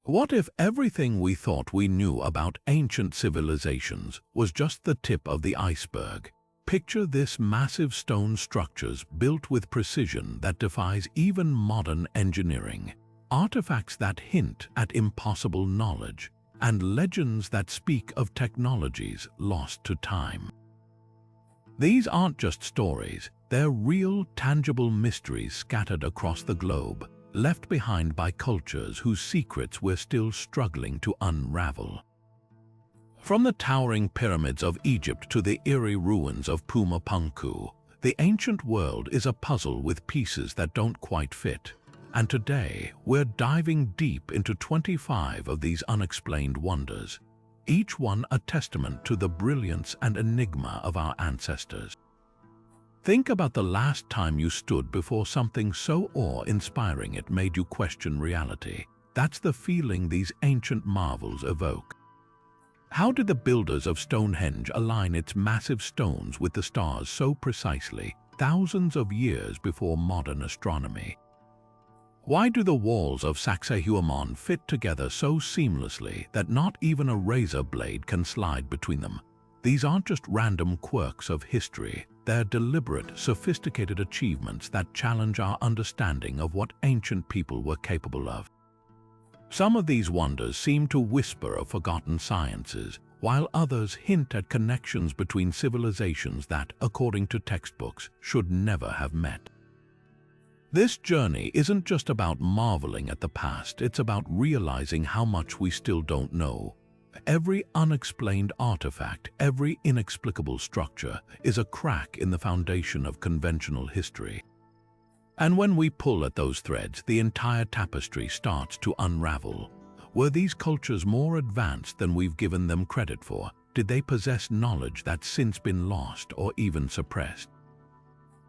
What if everything we thought we knew about ancient civilizations was just the tip of the iceberg? Picture this: massive stone structures built with precision that defies even modern engineering, artifacts that hint at impossible knowledge, and legends that speak of technologies lost to time. These aren't just stories, they're real, tangible mysteries scattered across the globe, left behind by cultures whose secrets we're still struggling to unravel. From the towering pyramids of Egypt to the eerie ruins of Pumapunku, the ancient world is a puzzle with pieces that don't quite fit. And today, we're diving deep into 25 of these unexplained wonders, each one a testament to the brilliance and enigma of our ancestors. Think about the last time you stood before something so awe-inspiring it made you question reality. That's the feeling these ancient marvels evoke. How did the builders of Stonehenge align its massive stones with the stars so precisely, thousands of years before modern astronomy? Why do the walls of Sacsayhuamán fit together so seamlessly that not even a razor blade can slide between them? These aren't just random quirks of history, they're deliberate, sophisticated achievements that challenge our understanding of what ancient people were capable of. Some of these wonders seem to whisper of forgotten sciences, while others hint at connections between civilizations that, according to textbooks, should never have met. This journey isn't just about marveling at the past, it's about realizing how much we still don't know. Every unexplained artifact, every inexplicable structure is a crack in the foundation of conventional history. And when we pull at those threads, the entire tapestry starts to unravel. Were these cultures more advanced than we've given them credit for? Did they possess knowledge that's since been lost or even suppressed?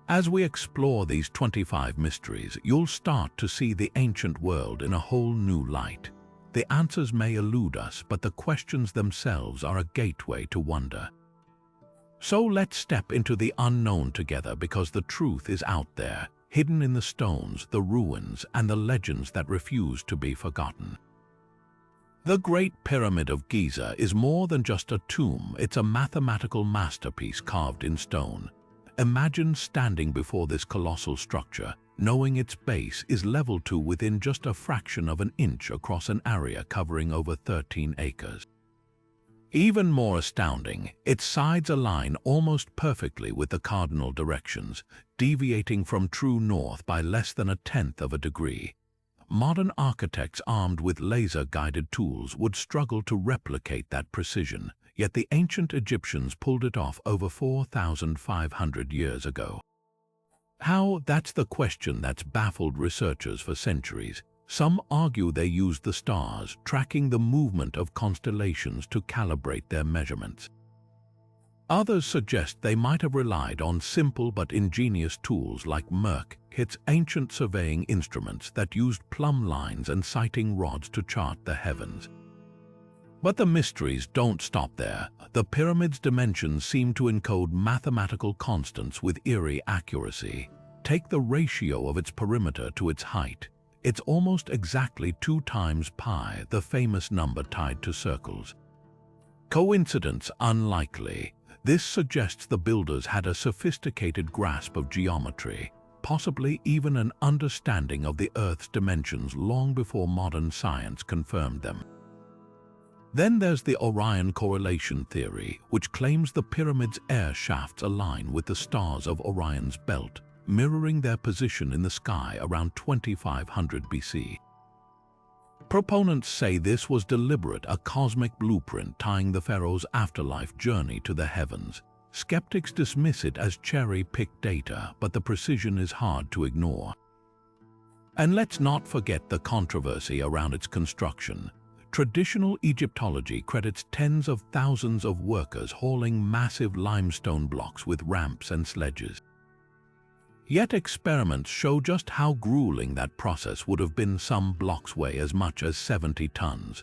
As we explore these 25 mysteries, you'll start to see the ancient world in a whole new light. The answers may elude us, but the questions themselves are a gateway to wonder. So let's step into the unknown together, because the truth is out there, hidden in the stones, the ruins, and the legends that refuse to be forgotten. The Great Pyramid of Giza is more than just a tomb, it's a mathematical masterpiece carved in stone. Imagine standing before this colossal structure, knowing its base is leveled to within just a fraction of an inch across an area covering over 13 acres. Even more astounding, its sides align almost perfectly with the cardinal directions, deviating from true north by less than 1/10 of a degree. Modern architects armed with laser-guided tools would struggle to replicate that precision, yet the ancient Egyptians pulled it off over 4,500 years ago. How? That's the question that's baffled researchers for centuries. Some argue they used the stars, tracking the movement of constellations to calibrate their measurements. Others suggest they might have relied on simple but ingenious tools like Mercator's ancient surveying instruments that used plumb lines and sighting rods to chart the heavens. But the mysteries don't stop there. The pyramid's dimensions seem to encode mathematical constants with eerie accuracy. Take the ratio of its perimeter to its height. It's almost exactly 2 times pi, the famous number tied to circles. Coincidence? Unlikely. This suggests the builders had a sophisticated grasp of geometry, possibly even an understanding of the Earth's dimensions long before modern science confirmed them. Then there's the Orion correlation theory, which claims the pyramid's air shafts align with the stars of Orion's belt, mirroring their position in the sky around 2500 BC. Proponents say this was deliberate, a cosmic blueprint tying the pharaoh's afterlife journey to the heavens. Skeptics dismiss it as cherry-picked data, but the precision is hard to ignore. And let's not forget the controversy around its construction. Traditional Egyptology credits tens of thousands of workers hauling massive limestone blocks with ramps and sledges. Yet experiments show just how grueling that process would have been. Some blocks weigh as much as 70 tons.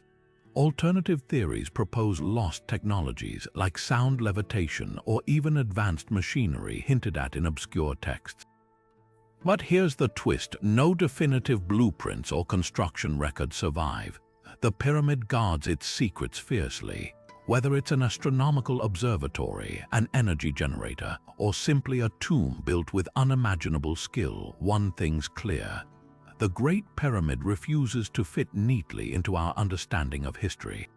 Alternative theories propose lost technologies like sound levitation or even advanced machinery hinted at in obscure texts. But here's the twist: no definitive blueprints or construction records survive. The pyramid guards its secrets fiercely. Whether it's an astronomical observatory, an energy generator, or simply a tomb built with unimaginable skill, one thing's clear. The Great Pyramid refuses to fit neatly into our understanding of history.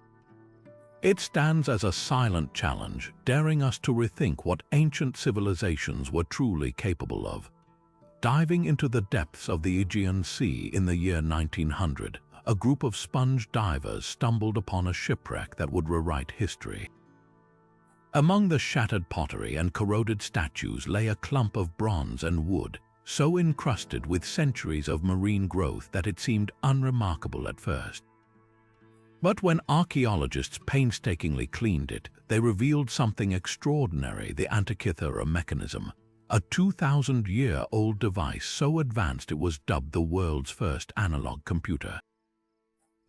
It stands as a silent challenge, daring us to rethink what ancient civilizations were truly capable of. Diving into the depths of the Aegean Sea in the year 1900, a group of sponge divers stumbled upon a shipwreck that would rewrite history. Among the shattered pottery and corroded statues lay a clump of bronze and wood, so encrusted with centuries of marine growth that it seemed unremarkable at first. But when archaeologists painstakingly cleaned it, they revealed something extraordinary: the Antikythera Mechanism, a 2,000-year-old device so advanced it was dubbed the world's first analog computer.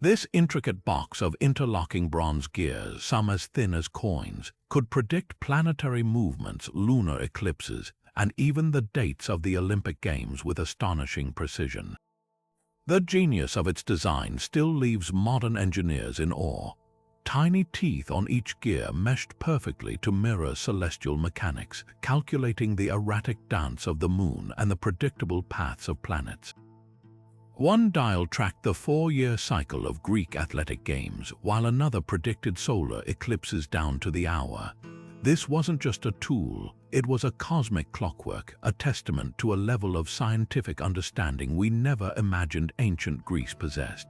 This intricate box of interlocking bronze gears, some as thin as coins, could predict planetary movements, lunar eclipses, and even the dates of the Olympic Games with astonishing precision. The genius of its design still leaves modern engineers in awe. Tiny teeth on each gear meshed perfectly to mirror celestial mechanics, calculating the erratic dance of the moon and the predictable paths of planets. One dial tracked the 4-year cycle of Greek athletic games, while another predicted solar eclipses down to the hour. This wasn't just a tool, it was a cosmic clockwork, a testament to a level of scientific understanding we never imagined ancient Greece possessed.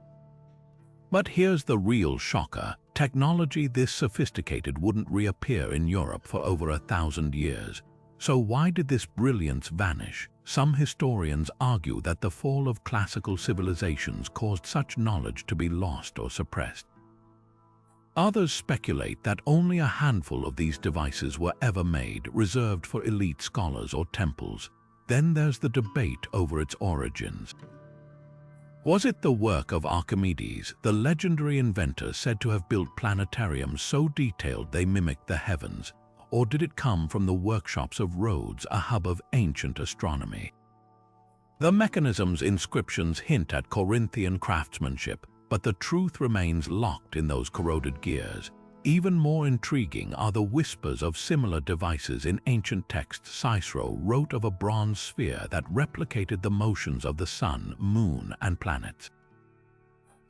But here's the real shocker: technology this sophisticated wouldn't reappear in Europe for over 1,000 years. So why did this brilliance vanish? Some historians argue that the fall of classical civilizations caused such knowledge to be lost or suppressed. Others speculate that only a handful of these devices were ever made, reserved for elite scholars or temples. Then there's the debate over its origins. Was it the work of Archimedes, the legendary inventor said to have built planetariums so detailed they mimicked the heavens? Or did it come from the workshops of Rhodes, a hub of ancient astronomy? The mechanism's inscriptions hint at Corinthian craftsmanship, but the truth remains locked in those corroded gears. Even more intriguing are the whispers of similar devices in ancient texts. Cicero wrote of a bronze sphere that replicated the motions of the sun, moon, and planets.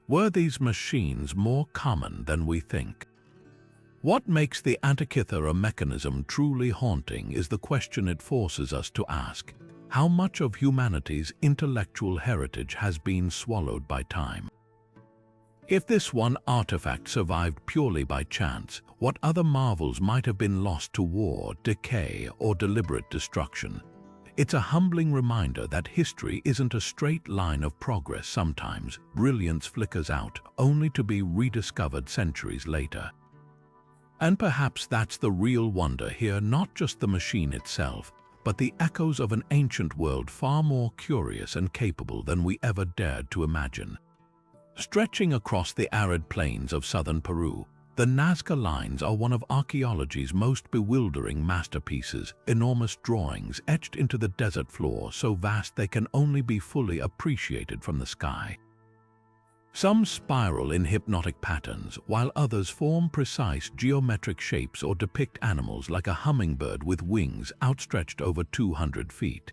Were these machines more common than we think? What makes the Antikythera Mechanism truly haunting is the question it forces us to ask: how much of humanity's intellectual heritage has been swallowed by time? If this one artifact survived purely by chance, what other marvels might have been lost to war, decay, or deliberate destruction? It's a humbling reminder that history isn't a straight line of progress. Sometimes brilliance flickers out, only to be rediscovered centuries later. And perhaps that's the real wonder here: not just the machine itself, but the echoes of an ancient world far more curious and capable than we ever dared to imagine. Stretching across the arid plains of southern Peru, the Nazca lines are one of archaeology's most bewildering masterpieces, enormous drawings etched into the desert floor so vast they can only be fully appreciated from the sky. Some spiral in hypnotic patterns, while others form precise geometric shapes or depict animals like a hummingbird with wings outstretched over 200 feet.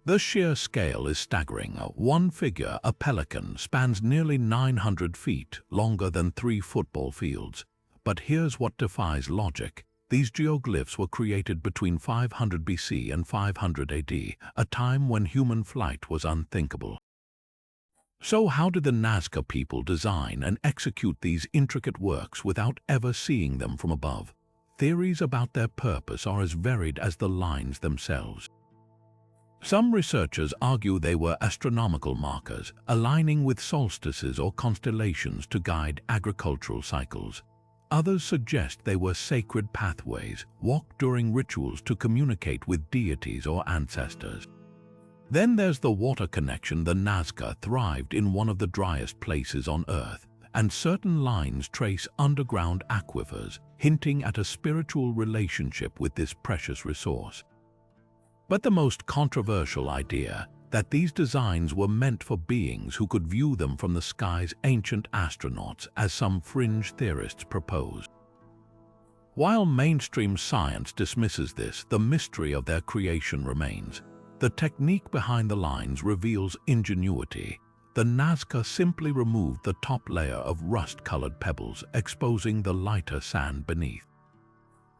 The sheer scale is staggering. One figure, a pelican, spans nearly 900 feet, longer than 3 football fields. But here's what defies logic. These geoglyphs were created between 500 BC and 500 AD, a time when human flight was unthinkable. So how did the Nazca people design and execute these intricate works without ever seeing them from above? Theories about their purpose are as varied as the lines themselves. Some researchers argue they were astronomical markers, aligning with solstices or constellations to guide agricultural cycles. Others suggest they were sacred pathways, walked during rituals to communicate with deities or ancestors. Then there's the water connection. The Nazca thrived in one of the driest places on Earth, and certain lines trace underground aquifers, hinting at a spiritual relationship with this precious resource. But the most controversial idea, that these designs were meant for beings who could view them from the sky's ancient astronauts, as some fringe theorists propose. While mainstream science dismisses this, the mystery of their creation remains. The technique behind the lines reveals ingenuity. The Nazca simply removed the top layer of rust-colored pebbles, exposing the lighter sand beneath.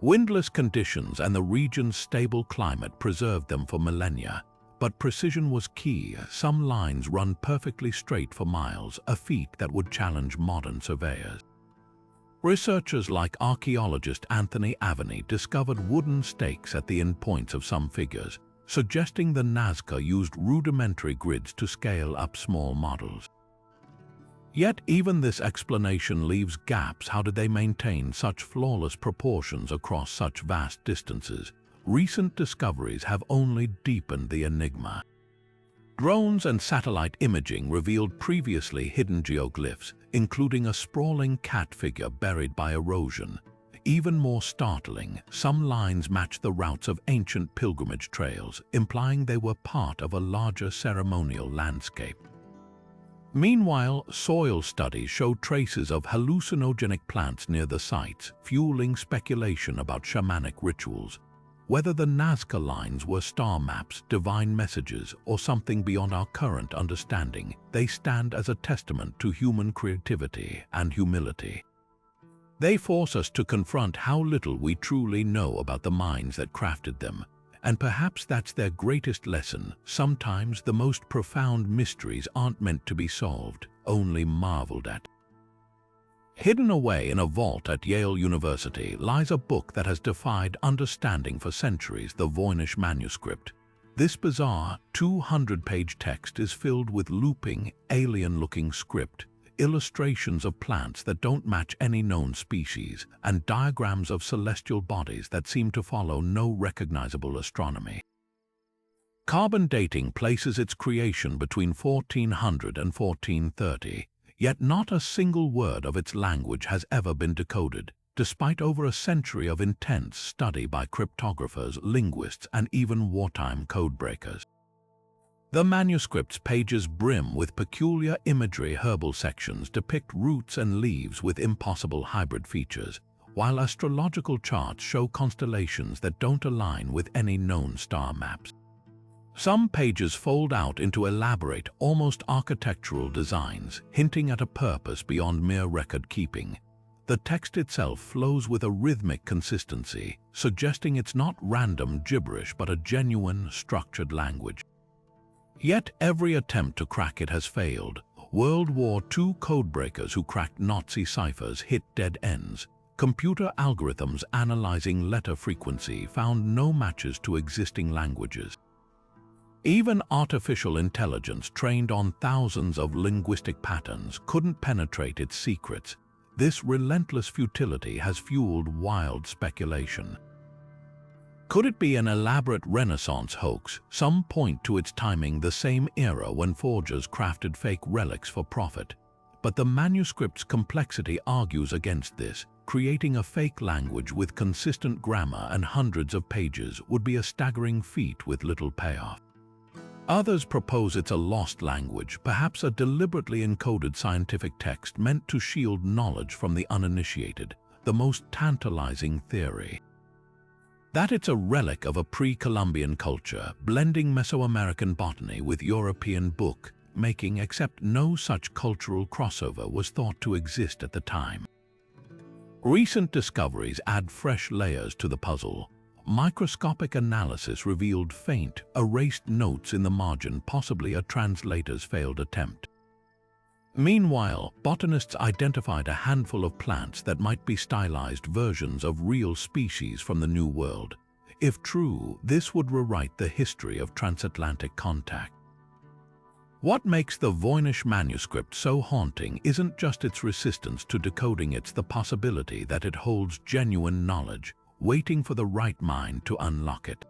Windless conditions and the region's stable climate preserved them for millennia, but precision was key. Some lines run perfectly straight for miles, a feat that would challenge modern surveyors. Researchers like archaeologist Anthony Aveney discovered wooden stakes at the endpoints of some figures, suggesting the Nazca used rudimentary grids to scale up small models. Yet even this explanation leaves gaps. How did they maintain such flawless proportions across such vast distances? Recent discoveries have only deepened the enigma. Drones and satellite imaging revealed previously hidden geoglyphs, including a sprawling cat figure buried by erosion. Even more startling, some lines match the routes of ancient pilgrimage trails, implying they were part of a larger ceremonial landscape. Meanwhile, soil studies show traces of hallucinogenic plants near the sites, fueling speculation about shamanic rituals. Whether the Nazca lines were star maps, divine messages, or something beyond our current understanding, they stand as a testament to human creativity and humility. They force us to confront how little we truly know about the minds that crafted them, and perhaps that's their greatest lesson. Sometimes the most profound mysteries aren't meant to be solved, only marveled at. Hidden away in a vault at Yale University lies a book that has defied understanding for centuries, the Voynich Manuscript. This bizarre 200-page text is filled with looping, alien-looking script, illustrations of plants that don't match any known species, and diagrams of celestial bodies that seem to follow no recognizable astronomy. Carbon dating places its creation between 1400 and 1430, yet not a single word of its language has ever been decoded, despite over a century of intense study by cryptographers, linguists, and even wartime codebreakers. The manuscript's pages brim with peculiar imagery. Herbal sections depict roots and leaves with impossible hybrid features, while astrological charts show constellations that don't align with any known star maps. Some pages fold out into elaborate, almost architectural designs, hinting at a purpose beyond mere record-keeping. The text itself flows with a rhythmic consistency, suggesting it's not random gibberish but a genuine, structured language. Yet every attempt to crack it has failed. World War II codebreakers who cracked Nazi ciphers hit dead ends. Computer algorithms analyzing letter frequency found no matches to existing languages. Even artificial intelligence trained on thousands of linguistic patterns couldn't penetrate its secrets. This relentless futility has fueled wild speculation. Could it be an elaborate Renaissance hoax? Some point to its timing, the same era when forgers crafted fake relics for profit. But the manuscript's complexity argues against this. Creating a fake language with consistent grammar and hundreds of pages would be a staggering feat with little payoff. Others propose it's a lost language, perhaps a deliberately encoded scientific text meant to shield knowledge from the uninitiated, the most tantalizing theory. That it's a relic of a pre-Columbian culture, blending Mesoamerican botany with European book-making, except no such cultural crossover was thought to exist at the time. Recent discoveries add fresh layers to the puzzle. Microscopic analysis revealed faint, erased notes in the margin, possibly a translator's failed attempt. Meanwhile, botanists identified a handful of plants that might be stylized versions of real species from the New World. If true, this would rewrite the history of transatlantic contact. What makes the Voynich Manuscript so haunting isn't just its resistance to decoding, it's the possibility that it holds genuine knowledge, waiting for the right mind to unlock it.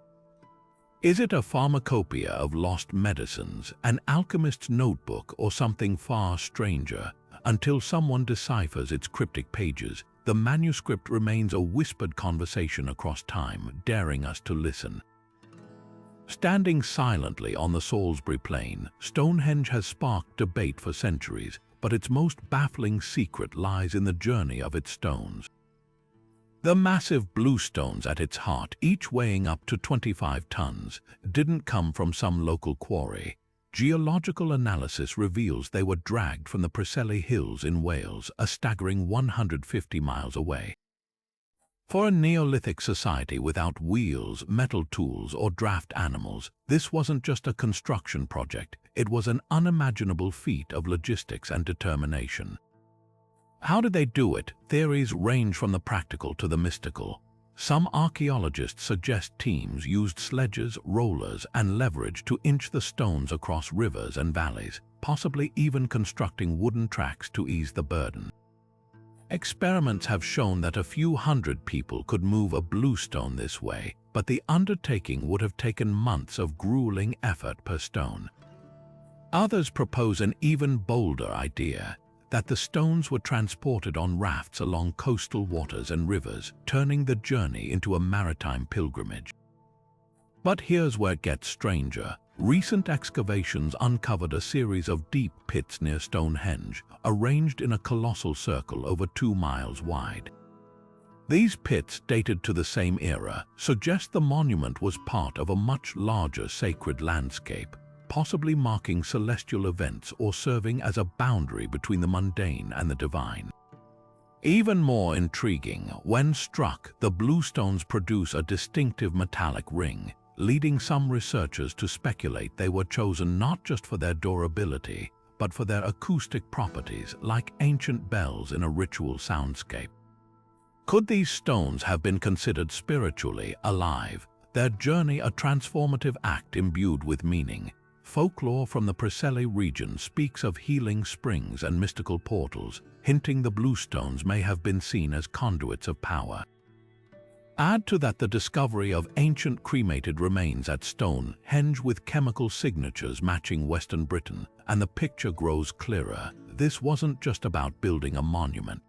Is it a pharmacopoeia of lost medicines, an alchemist's notebook, or something far stranger? Until someone deciphers its cryptic pages, the manuscript remains a whispered conversation across time, daring us to listen. Standing silently on the Salisbury Plain, Stonehenge has sparked debate for centuries, but its most baffling secret lies in the journey of its stones. The massive blue stones at its heart, each weighing up to 25 tons, didn't come from some local quarry. Geological analysis reveals they were dragged from the Preseli Hills in Wales, a staggering 150 miles away. For a Neolithic society without wheels, metal tools, or draft animals, this wasn't just a construction project, it was an unimaginable feat of logistics and determination. How did they do it? Theories range from the practical to the mystical. Some archaeologists suggest teams used sledges, rollers, and leverage to inch the stones across rivers and valleys, possibly even constructing wooden tracks to ease the burden. Experiments have shown that a few hundred people could move a blue stone this way, but the undertaking would have taken months of grueling effort per stone. Others propose an even bolder idea, that the stones were transported on rafts along coastal waters and rivers, turning the journey into a maritime pilgrimage. But here's where it gets stranger. Recent excavations uncovered a series of deep pits near Stonehenge, arranged in a colossal circle over 2 miles wide. These pits, dated to the same era, suggest the monument was part of a much larger sacred landscape, possibly marking celestial events or serving as a boundary between the mundane and the divine. Even more intriguing, when struck, the blue stones produce a distinctive metallic ring, leading some researchers to speculate they were chosen not just for their durability, but for their acoustic properties, like ancient bells in a ritual soundscape. Could these stones have been considered spiritually alive, their journey a transformative act imbued with meaning? Folklore from the Preseli region speaks of healing springs and mystical portals, hinting the blue stones may have been seen as conduits of power. Add to that the discovery of ancient cremated remains at Stonehenge with chemical signatures matching Western Britain, and the picture grows clearer. This wasn't just about building a monument.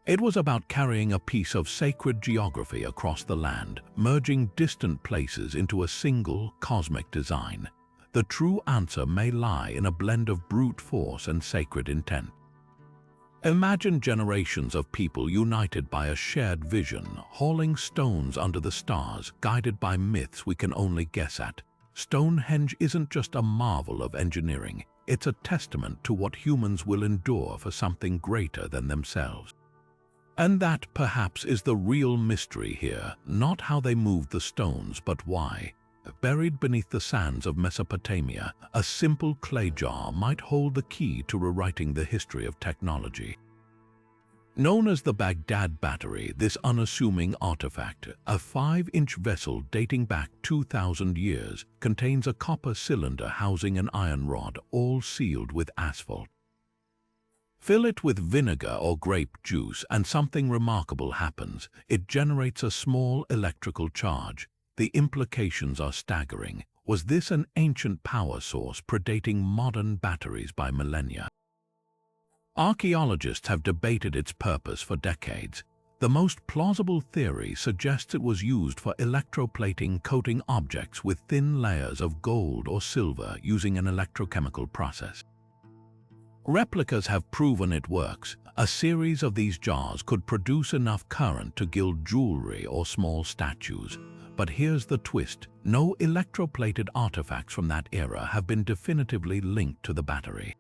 It was about carrying a piece of sacred geography across the land, merging distant places into a single cosmic design. The true answer may lie in a blend of brute force and sacred intent. Imagine generations of people united by a shared vision, hauling stones under the stars, guided by myths we can only guess at. Stonehenge isn't just a marvel of engineering, it's a testament to what humans will endure for something greater than themselves. And that, perhaps, is the real mystery here, not how they moved the stones, but why. Buried beneath the sands of Mesopotamia, a simple clay jar might hold the key to rewriting the history of technology. Known as the Baghdad Battery, this unassuming artifact, a 5-inch vessel dating back 2,000 years, contains a copper cylinder housing an iron rod, all sealed with asphalt. Fill it with vinegar or grape juice and something remarkable happens. It generates a small electrical charge. The implications are staggering. Was this an ancient power source predating modern batteries by millennia? Archaeologists have debated its purpose for decades. The most plausible theory suggests it was used for electroplating, coating objects with thin layers of gold or silver using an electrochemical process. Replicas have proven it works. A series of these jars could produce enough current to gild jewelry or small statues. But here's the twist. No electroplated artifacts from that era have been definitively linked to the battery.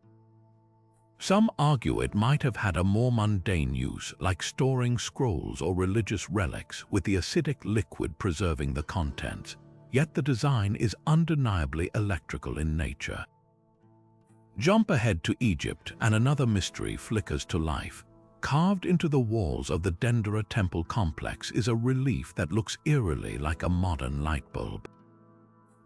Some argue it might have had a more mundane use, like storing scrolls or religious relics, with the acidic liquid preserving the contents. Yet the design is undeniably electrical in nature. Jump ahead to Egypt, and another mystery flickers to life. Carved into the walls of the Dendera temple complex is a relief that looks eerily like a modern light bulb.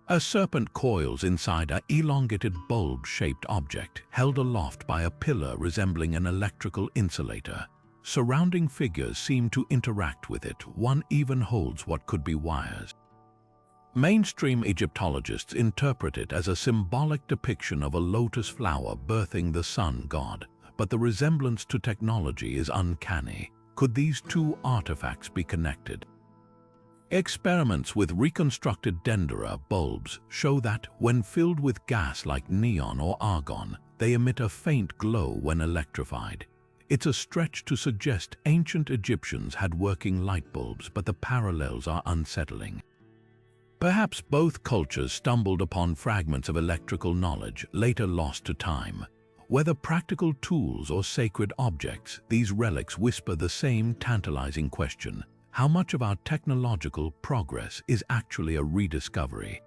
A serpent coils inside an elongated bulb-shaped object, held aloft by a pillar resembling an electrical insulator. Surrounding figures seem to interact with it. One even holds what could be wires. Mainstream Egyptologists interpret it as a symbolic depiction of a lotus flower birthing the sun god. But the resemblance to technology is uncanny. Could these two artifacts be connected? Experiments with reconstructed Dendera bulbs show that, when filled with gas like neon or argon, they emit a faint glow when electrified. It's a stretch to suggest ancient Egyptians had working light bulbs, but the parallels are unsettling. Perhaps both cultures stumbled upon fragments of electrical knowledge later lost to time. Whether practical tools or sacred objects, these relics whisper the same tantalizing question: how much of our technological progress is actually a rediscovery?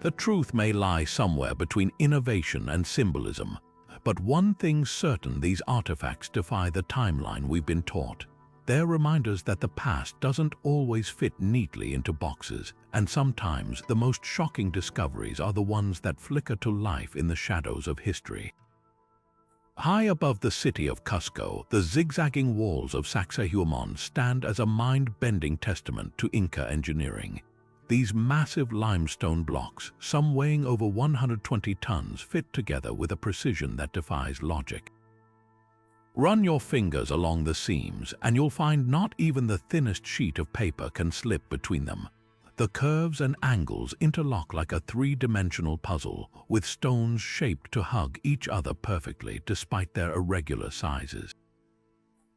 The truth may lie somewhere between innovation and symbolism, but one thing's certain: these artifacts defy the timeline we've been taught. They're reminders that the past doesn't always fit neatly into boxes, and sometimes the most shocking discoveries are the ones that flicker to life in the shadows of history. High above the city of Cusco, the zigzagging walls of Sacsayhuamán stand as a mind-bending testament to Inca engineering. These massive limestone blocks, some weighing over 120 tons, fit together with a precision that defies logic. Run your fingers along the seams, and you'll find not even the thinnest sheet of paper can slip between them. The curves and angles interlock like a three-dimensional puzzle, with stones shaped to hug each other perfectly despite their irregular sizes.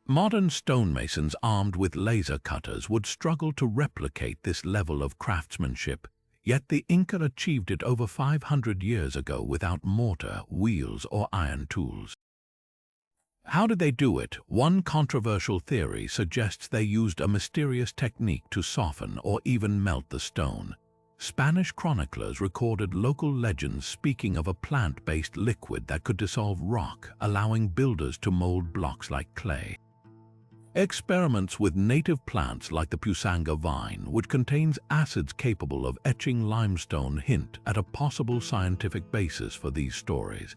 Modern stonemasons armed with laser cutters would struggle to replicate this level of craftsmanship, yet the Inca achieved it over 500 years ago without mortar, wheels, or iron tools. How did they do it? One controversial theory suggests they used a mysterious technique to soften or even melt the stone. Spanish chroniclers recorded local legends speaking of a plant-based liquid that could dissolve rock, allowing builders to mold blocks like clay. Experiments with native plants like the pusanga vine, which contains acids capable of etching limestone, hint at a possible scientific basis for these stories.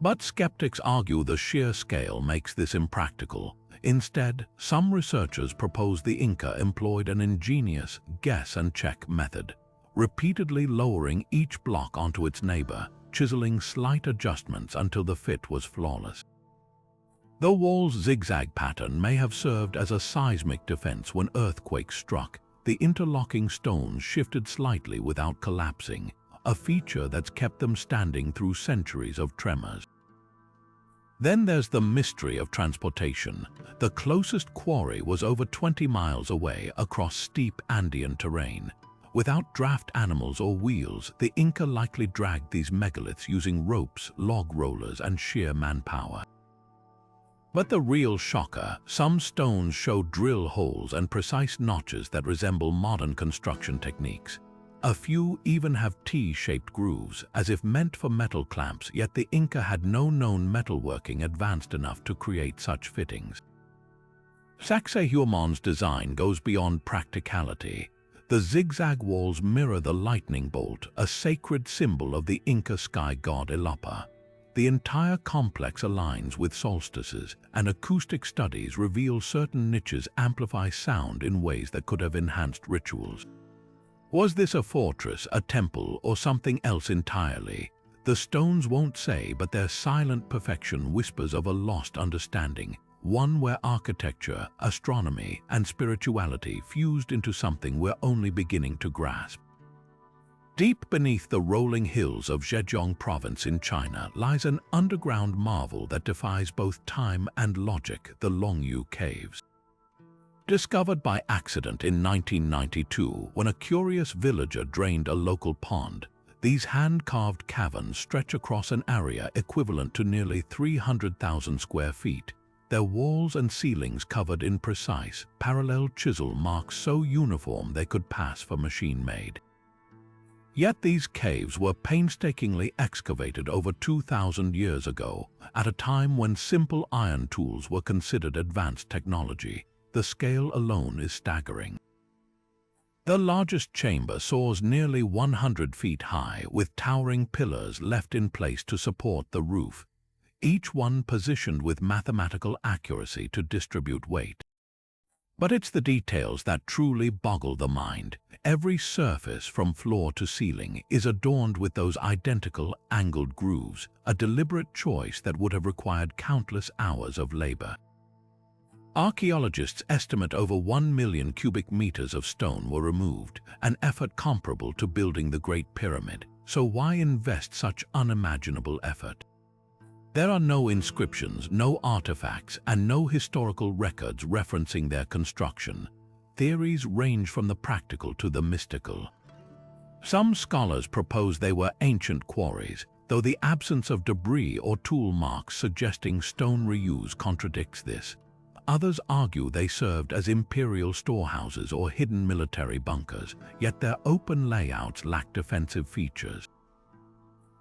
But skeptics argue the sheer scale makes this impractical. Instead, some researchers propose the Inca employed an ingenious guess-and-check method, repeatedly lowering each block onto its neighbor, chiseling slight adjustments until the fit was flawless. The wall's zigzag pattern may have served as a seismic defense when earthquakes struck. The interlocking stones shifted slightly without collapsing, a feature that's kept them standing through centuries of tremors. Then there's the mystery of transportation. The closest quarry was over 20 miles away across steep Andean terrain. Without draft animals or wheels, the Inca likely dragged these megaliths using ropes, log rollers, and sheer manpower. But the real shocker: some stones show drill holes and precise notches that resemble modern construction techniques. A few even have T-shaped grooves, as if meant for metal clamps, yet the Inca had no known metalworking advanced enough to create such fittings. Sacsayhuamán's design goes beyond practicality. The zigzag walls mirror the lightning bolt, a sacred symbol of the Inca sky god Ilapa. The entire complex aligns with solstices, and acoustic studies reveal certain niches amplify sound in ways that could have enhanced rituals. Was this a fortress, a temple, or something else entirely? The stones won't say, but their silent perfection whispers of a lost understanding, one where architecture, astronomy, and spirituality fused into something we're only beginning to grasp. Deep beneath the rolling hills of Zhejiang province in China lies an underground marvel that defies both time and logic: the Longyu Caves. Discovered by accident in 1992 when a curious villager drained a local pond, these hand-carved caverns stretch across an area equivalent to nearly 300,000 square feet, their walls and ceilings covered in precise, parallel chisel marks so uniform they could pass for machine-made. Yet these caves were painstakingly excavated over 2,000 years ago, at a time when simple iron tools were considered advanced technology. The scale alone is staggering. The largest chamber soars nearly 100 feet high, with towering pillars left in place to support the roof, each one positioned with mathematical accuracy to distribute weight. But it's the details that truly boggle the mind. Every surface, from floor to ceiling, is adorned with those identical angled grooves, a deliberate choice that would have required countless hours of labor. Archaeologists estimate over 1 million cubic meters of stone were removed, an effort comparable to building the Great Pyramid. So why invest such unimaginable effort? There are no inscriptions, no artifacts, and no historical records referencing their construction. Theories range from the practical to the mystical. Some scholars propose they were ancient quarries, though the absence of debris or tool marks suggesting stone reuse contradicts this. Others argue they served as imperial storehouses or hidden military bunkers, yet their open layouts lack defensive features.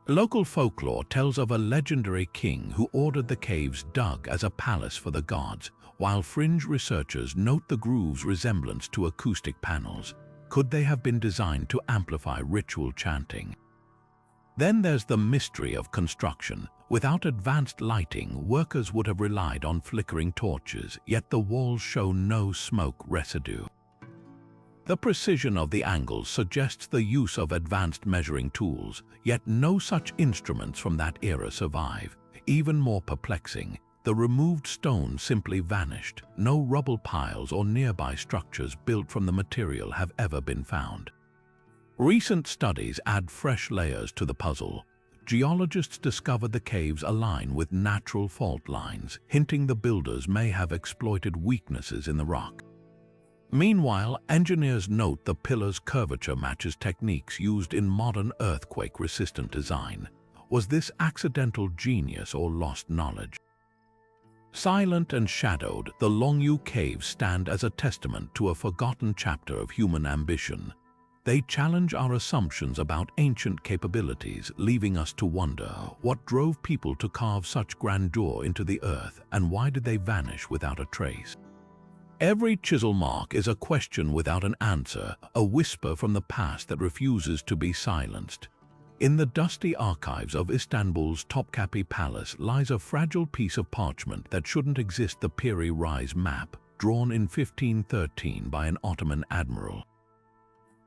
Local folklore tells of a legendary king who ordered the caves dug as a palace for the gods, while fringe researchers note the grooves' resemblance to acoustic panels. Could they have been designed to amplify ritual chanting? Then there's the mystery of construction. Without advanced lighting, workers would have relied on flickering torches, yet the walls show no smoke residue. The precision of the angles suggests the use of advanced measuring tools, yet no such instruments from that era survive. Even more perplexing, the removed stone simply vanished. No rubble piles or nearby structures built from the material have ever been found. Recent studies add fresh layers to the puzzle. Geologists discovered the caves align with natural fault lines, hinting the builders may have exploited weaknesses in the rock. Meanwhile, engineers note the pillar's curvature matches techniques used in modern earthquake-resistant design. Was this accidental genius or lost knowledge? Silent and shadowed, the Longyu Caves stand as a testament to a forgotten chapter of human ambition. They challenge our assumptions about ancient capabilities, leaving us to wonder what drove people to carve such grandeur into the earth and why did they vanish without a trace. Every chisel mark is a question without an answer, a whisper from the past that refuses to be silenced. In the dusty archives of Istanbul's Topkapi Palace lies a fragile piece of parchment that shouldn't exist, the Piri Reis map, drawn in 1513 by an Ottoman admiral.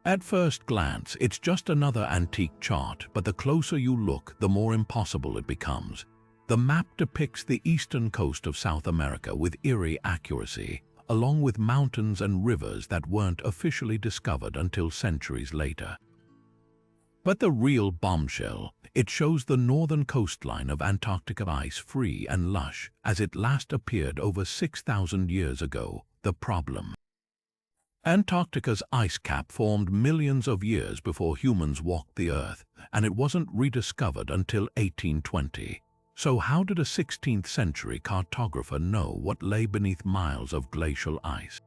At first glance, it's just another antique chart, but the closer you look, the more impossible it becomes. The map depicts the eastern coast of South America with eerie accuracy, along with mountains and rivers that weren't officially discovered until centuries later. But the real bombshell, it shows the northern coastline of Antarctica ice-free and lush, as it last appeared over 6,000 years ago. The problem: Antarctica's ice cap formed millions of years before humans walked the Earth, and it wasn't rediscovered until 1820. So how did a 16th century cartographer know what lay beneath miles of glacial ice?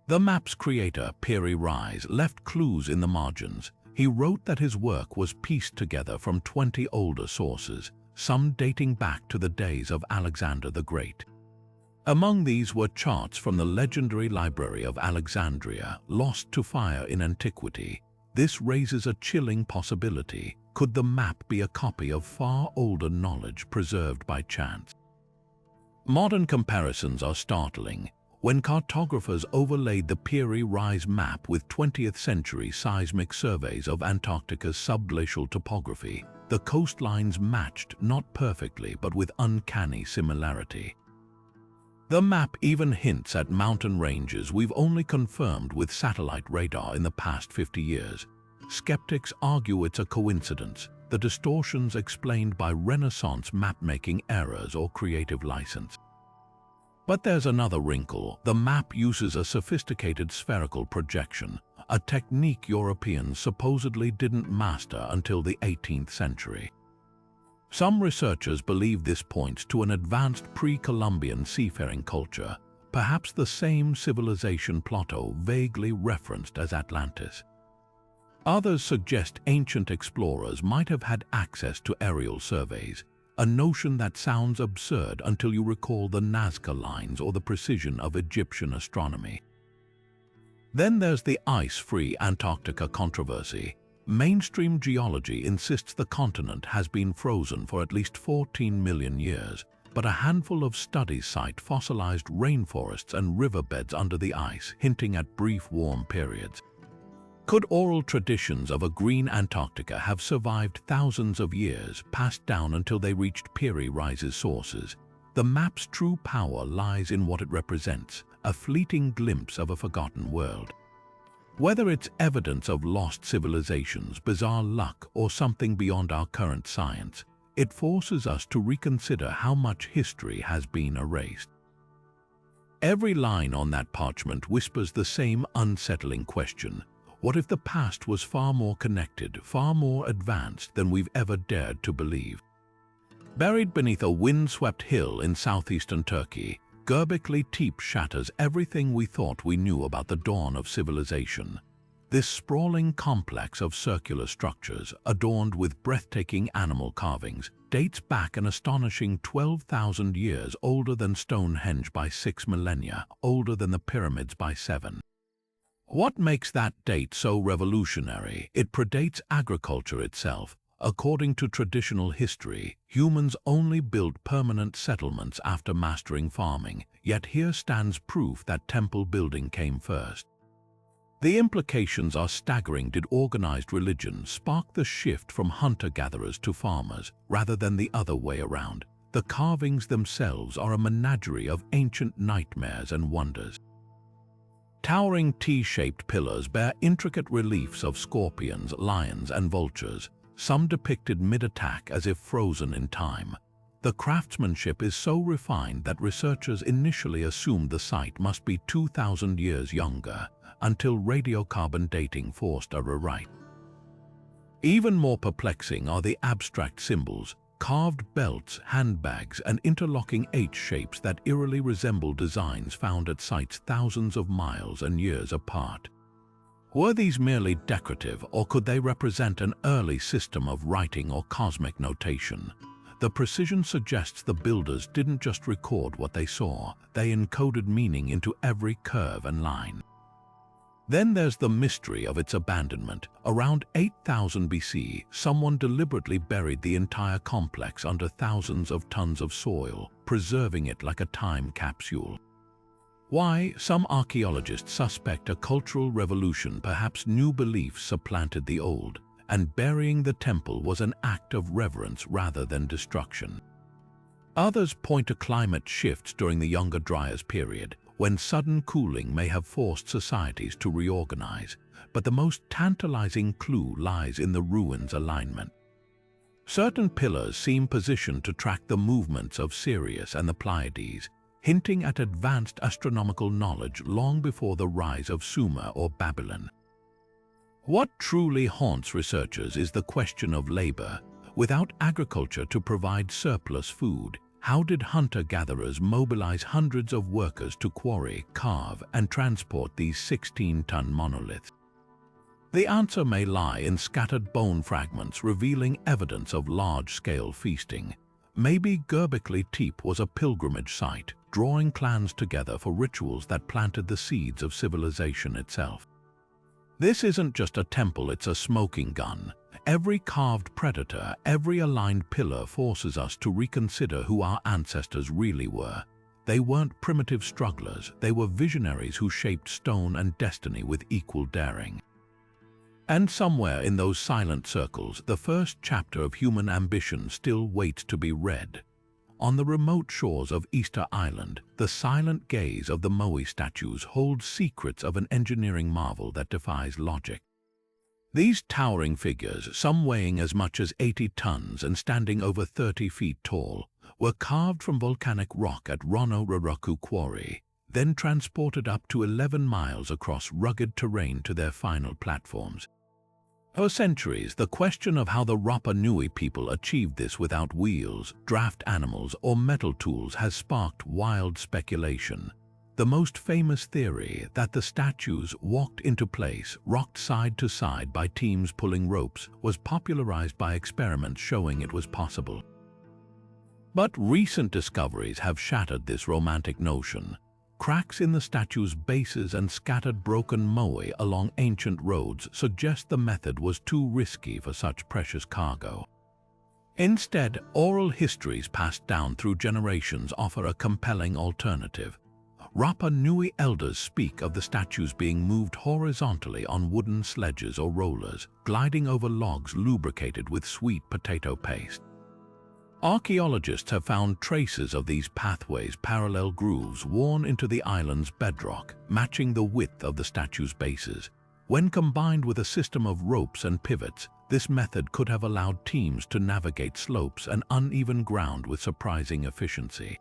The map's creator, Piri Reis, left clues in the margins. He wrote that his work was pieced together from 20 older sources, some dating back to the days of Alexander the Great. Among these were charts from the legendary Library of Alexandria, lost to fire in antiquity. This raises a chilling possibility. Could the map be a copy of far older knowledge preserved by chance? Modern comparisons are startling. When cartographers overlaid the Piri Reis map with 20th century seismic surveys of Antarctica's subglacial topography, the coastlines matched not perfectly but with uncanny similarity. The map even hints at mountain ranges we've only confirmed with satellite radar in the past 50 years. Skeptics argue it's a coincidence, the distortions explained by Renaissance map-making errors or creative license. But there's another wrinkle. The map uses a sophisticated spherical projection, a technique Europeans supposedly didn't master until the 18th century. Some researchers believe this points to an advanced pre-Columbian seafaring culture, perhaps the same civilization Plato vaguely referenced as Atlantis. Others suggest ancient explorers might have had access to aerial surveys, a notion that sounds absurd until you recall the Nazca lines or the precision of Egyptian astronomy. Then there's the ice-free Antarctica controversy. Mainstream geology insists the continent has been frozen for at least 14 million years, but a handful of studies cite fossilized rainforests and riverbeds under the ice, hinting at brief warm periods. Could oral traditions of a green Antarctica have survived thousands of years, passed down until they reached Piri Reis's sources? The map's true power lies in what it represents, a fleeting glimpse of a forgotten world. Whether it's evidence of lost civilizations, bizarre luck, or something beyond our current science, it forces us to reconsider how much history has been erased. Every line on that parchment whispers the same unsettling question: what if the past was far more connected, far more advanced than we've ever dared to believe? Buried beneath a windswept hill in southeastern Turkey, Göbekli Tepe shatters everything we thought we knew about the dawn of civilization. This sprawling complex of circular structures, adorned with breathtaking animal carvings, dates back an astonishing 12,000 years, older than Stonehenge by 6 millennia, older than the pyramids by 7. What makes that date so revolutionary? It predates agriculture itself. According to traditional history, humans only built permanent settlements after mastering farming, yet here stands proof that temple building came first. The implications are staggering. Did organized religion spark the shift from hunter-gatherers to farmers, rather than the other way around? The carvings themselves are a menagerie of ancient nightmares and wonders. Towering T-shaped pillars bear intricate reliefs of scorpions, lions, and vultures, some depicted mid-attack as if frozen in time. The craftsmanship is so refined that researchers initially assumed the site must be 2,000 years younger, until radiocarbon dating forced a rewrite. Even more perplexing are the abstract symbols, carved belts, handbags, and interlocking H-shapes that eerily resemble designs found at sites thousands of miles and years apart. Were these merely decorative, or could they represent an early system of writing or cosmic notation? The precision suggests the builders didn't just record what they saw, they encoded meaning into every curve and line. Then there's the mystery of its abandonment. Around 8000 BC, someone deliberately buried the entire complex under thousands of tons of soil, preserving it like a time capsule. Why? Some archaeologists suspect a cultural revolution, perhaps new beliefs supplanted the old, and burying the temple was an act of reverence rather than destruction. Others point to climate shifts during the Younger Dryas period, when sudden cooling may have forced societies to reorganize, but the most tantalizing clue lies in the ruins' alignment. Certain pillars seem positioned to track the movements of Sirius and the Pleiades, hinting at advanced astronomical knowledge long before the rise of Sumer or Babylon. What truly haunts researchers is the question of labor. Without agriculture to provide surplus food, how did hunter-gatherers mobilize hundreds of workers to quarry, carve, and transport these 16-ton monoliths? The answer may lie in scattered bone fragments revealing evidence of large-scale feasting. Maybe Göbekli Tepe was a pilgrimage site, drawing clans together for rituals that planted the seeds of civilization itself. This isn't just a temple, it's a smoking gun. Every carved predator, every aligned pillar forces us to reconsider who our ancestors really were. They weren't primitive strugglers, they were visionaries who shaped stone and destiny with equal daring. And somewhere in those silent circles, the first chapter of human ambition still waits to be read. On the remote shores of Easter Island, the silent gaze of the Moai statues holds secrets of an engineering marvel that defies logic. These towering figures, some weighing as much as 80 tons and standing over 30 feet tall, were carved from volcanic rock at Rono Roroku Quarry, then transported up to 11 miles across rugged terrain to their final platforms. For centuries, the question of how the Rapa Nui people achieved this without wheels, draft animals, or metal tools has sparked wild speculation. The most famous theory, that the statues walked into place, rocked side to side by teams pulling ropes, was popularized by experiments showing it was possible. But recent discoveries have shattered this romantic notion. Cracks in the statues' bases and scattered broken moai along ancient roads suggest the method was too risky for such precious cargo. Instead, oral histories passed down through generations offer a compelling alternative. Rapa Nui elders speak of the statues being moved horizontally on wooden sledges or rollers, gliding over logs lubricated with sweet potato paste. Archaeologists have found traces of these pathways, parallel grooves worn into the island's bedrock, matching the width of the statue's bases. When combined with a system of ropes and pivots, this method could have allowed teams to navigate slopes and uneven ground with surprising efficiency.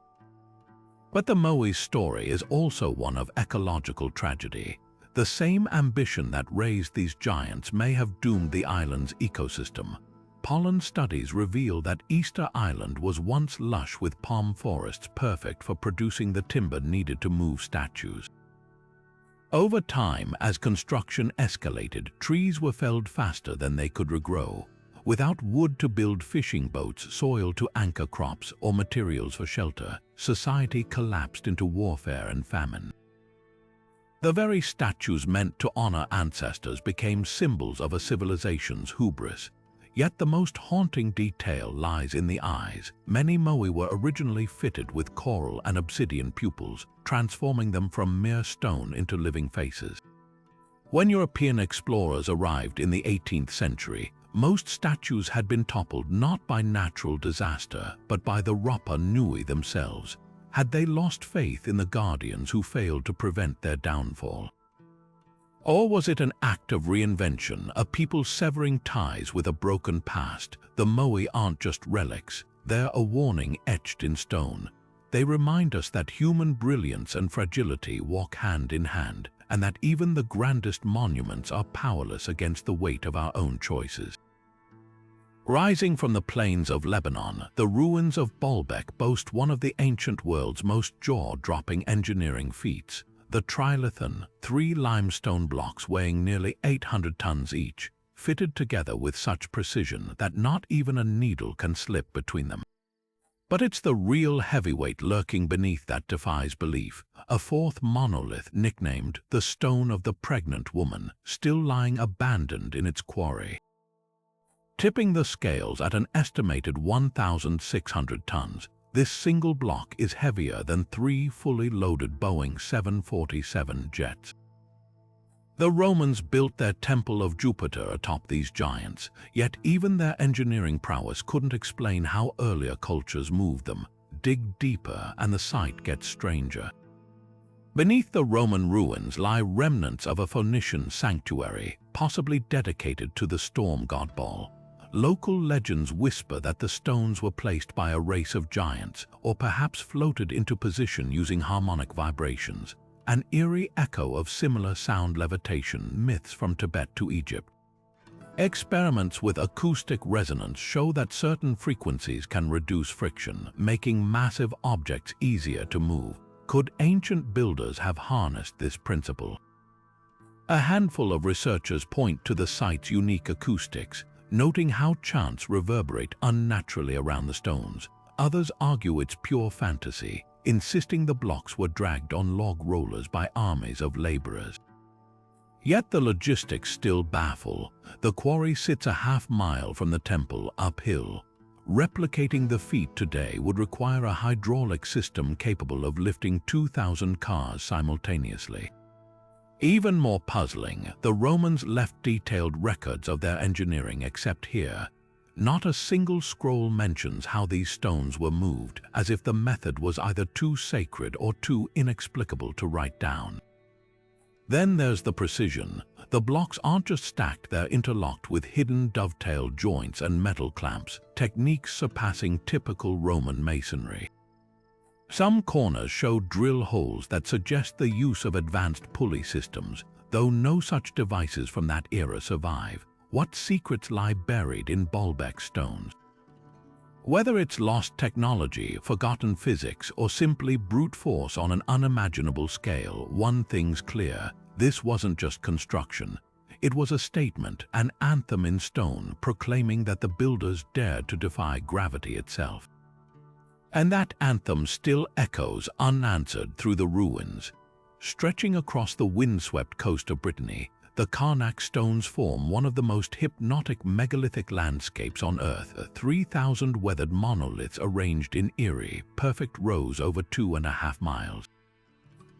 But the Moai's story is also one of ecological tragedy. The same ambition that raised these giants may have doomed the island's ecosystem. Pollen studies reveal that Easter Island was once lush with palm forests perfect for producing the timber needed to move statues. Over time, as construction escalated, trees were felled faster than they could regrow. Without wood to build fishing boats, soil to anchor crops, or materials for shelter, society collapsed into warfare and famine. The very statues meant to honor ancestors became symbols of a civilization's hubris. Yet the most haunting detail lies in the eyes. Many moai were originally fitted with coral and obsidian pupils, transforming them from mere stone into living faces. When European explorers arrived in the 18th century, most statues had been toppled not by natural disaster, but by the Rapa Nui themselves. Had they lost faith in the guardians who failed to prevent their downfall? Or was it an act of reinvention, a people severing ties with a broken past? The moai aren't just relics, they're a warning etched in stone. They remind us that human brilliance and fragility walk hand in hand, and that even the grandest monuments are powerless against the weight of our own choices. Rising from the plains of Lebanon, the ruins of Baalbek boast one of the ancient world's most jaw-dropping engineering feats. The trilithon, 3 limestone blocks weighing nearly 800 tons each, fitted together with such precision that not even a needle can slip between them. But it's the real heavyweight lurking beneath that defies belief, a 4th monolith nicknamed the Stone of the Pregnant Woman, still lying abandoned in its quarry. Tipping the scales at an estimated 1,600 tons, this single block is heavier than 3 fully loaded Boeing 747 jets. The Romans built their Temple of Jupiter atop these giants, yet even their engineering prowess couldn't explain how earlier cultures moved them. Dig deeper and the sight gets stranger. Beneath the Roman ruins lie remnants of a Phoenician sanctuary, possibly dedicated to the storm god Baal. Local legends whisper that the stones were placed by a race of giants, or perhaps floated into position using harmonic vibrations, an eerie echo of similar sound levitation myths from Tibet to Egypt. Experiments with acoustic resonance show that certain frequencies can reduce friction, making massive objects easier to move. Could ancient builders have harnessed this principle? A handful of researchers point to the site's unique acoustics, noting how chants reverberate unnaturally around the stones. Others argue it's pure fantasy, insisting the blocks were dragged on log rollers by armies of laborers. Yet the logistics still baffle. The quarry sits a half-mile from the temple uphill. Replicating the feat today would require a hydraulic system capable of lifting 2,000 cars simultaneously. Even more puzzling, the Romans left detailed records of their engineering, except here. Not a single scroll mentions how these stones were moved, as if the method was either too sacred or too inexplicable to write down. Then there's the precision. The blocks aren't just stacked, they're interlocked with hidden dovetail joints and metal clamps, techniques surpassing typical Roman masonry. Some corners show drill holes that suggest the use of advanced pulley systems, though no such devices from that era survive. What secrets lie buried in Baalbek stones? Whether it's lost technology, forgotten physics, or simply brute force on an unimaginable scale, one thing's clear: this wasn't just construction. It was a statement, an anthem in stone, proclaiming that the builders dared to defy gravity itself. And that anthem still echoes unanswered through the ruins. Stretching across the windswept coast of Brittany, the Karnak stones form one of the most hypnotic megalithic landscapes on Earth. 3,000 weathered monoliths arranged in eerie, perfect rows over 2.5 miles.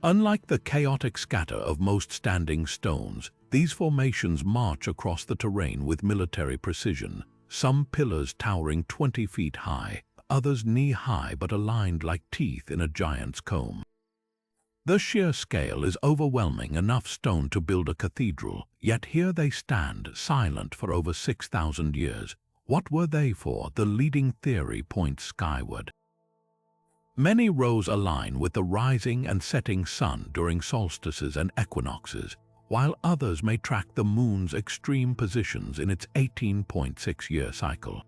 Unlike the chaotic scatter of most standing stones, these formations march across the terrain with military precision, some pillars towering 20 feet high, others knee-high but aligned like teeth in a giant's comb. The sheer scale is overwhelming, enough stone to build a cathedral, yet here they stand, silent for over 6,000 years. What were they for? The leading theory points skyward. Many rows align with the rising and setting sun during solstices and equinoxes, while others may track the moon's extreme positions in its 18.6-year cycle.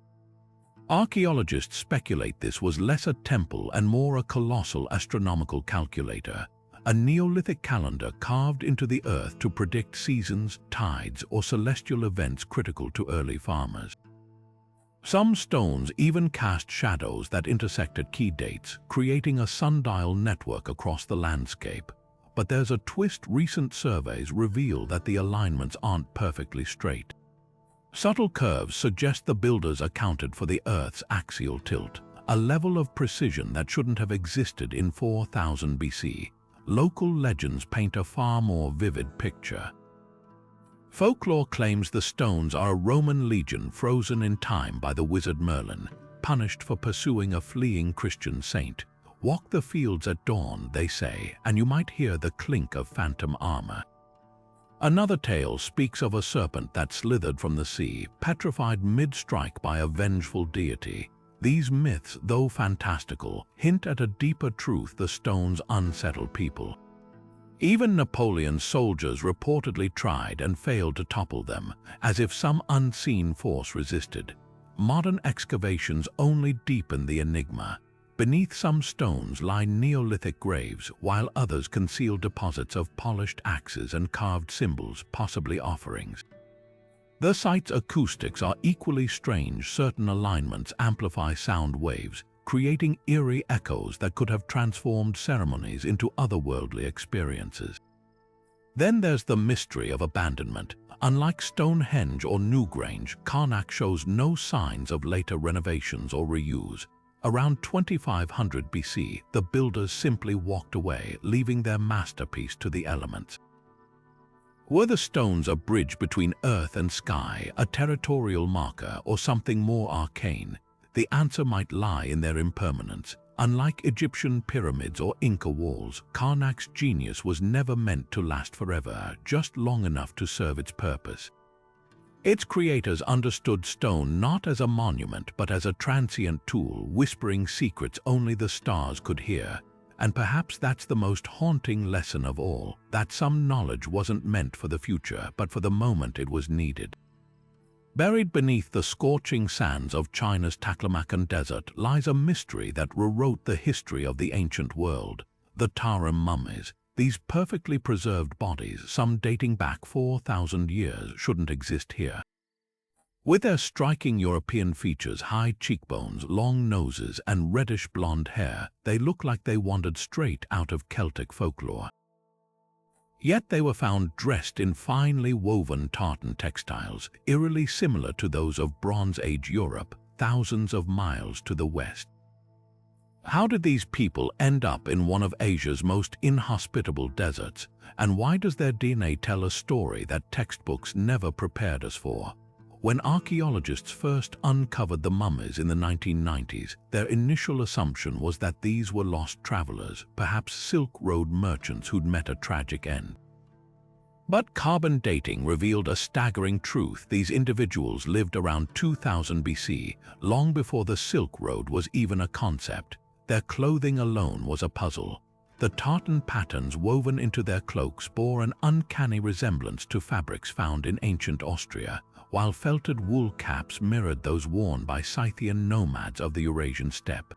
Archaeologists speculate this was less a temple and more a colossal astronomical calculator, a Neolithic calendar carved into the earth to predict seasons, tides, or celestial events critical to early farmers. Some stones even cast shadows that intersected key dates, creating a sundial network across the landscape. But there's a twist. Recent surveys reveal that the alignments aren't perfectly straight. Subtle curves suggest the builders accounted for the Earth's axial tilt, a level of precision that shouldn't have existed in 4000 BC. Local legends paint a far more vivid picture. Folklore claims the stones are a Roman legion frozen in time by the wizard Merlin, punished for pursuing a fleeing Christian saint. Walk the fields at dawn, they say, and you might hear the clink of phantom armor. Another tale speaks of a serpent that slithered from the sea, petrified mid-strike by a vengeful deity. These myths, though fantastical, hint at a deeper truth: the stones unsettled people. Even Napoleon's soldiers reportedly tried and failed to topple them, as if some unseen force resisted. Modern excavations only deepen the enigma. Beneath some stones lie Neolithic graves, while others conceal deposits of polished axes and carved symbols, possibly offerings. The site's acoustics are equally strange. Certain alignments amplify sound waves, creating eerie echoes that could have transformed ceremonies into otherworldly experiences. Then there's the mystery of abandonment. Unlike Stonehenge or Newgrange, Karnak shows no signs of later renovations or reuse. Around 2500 BC, the builders simply walked away, leaving their masterpiece to the elements. Were the stones a bridge between earth and sky, a territorial marker, or something more arcane? The answer might lie in their impermanence. Unlike Egyptian pyramids or Inca walls, Karnak's genius was never meant to last forever, just long enough to serve its purpose. Its creators understood stone not as a monument but as a transient tool, whispering secrets only the stars could hear. And perhaps that's the most haunting lesson of all, that some knowledge wasn't meant for the future but for the moment it was needed. Buried beneath the scorching sands of China's Taklamakan Desert lies a mystery that rewrote the history of the ancient world: the Tarim mummies. These perfectly preserved bodies, some dating back 4,000 years, shouldn't exist here. With their striking European features, high cheekbones, long noses, and reddish blonde hair, they look like they wandered straight out of Celtic folklore. Yet they were found dressed in finely woven tartan textiles, eerily similar to those of Bronze Age Europe, thousands of miles to the west. How did these people end up in one of Asia's most inhospitable deserts, and why does their DNA tell a story that textbooks never prepared us for? When archaeologists first uncovered the mummies in the 1990s, their initial assumption was that these were lost travelers, perhaps Silk Road merchants who'd met a tragic end. But carbon dating revealed a staggering truth: these individuals lived around 2000 BC, long before the Silk Road was even a concept. Their clothing alone was a puzzle. The tartan patterns woven into their cloaks bore an uncanny resemblance to fabrics found in ancient Austria, while felted wool caps mirrored those worn by Scythian nomads of the Eurasian steppe.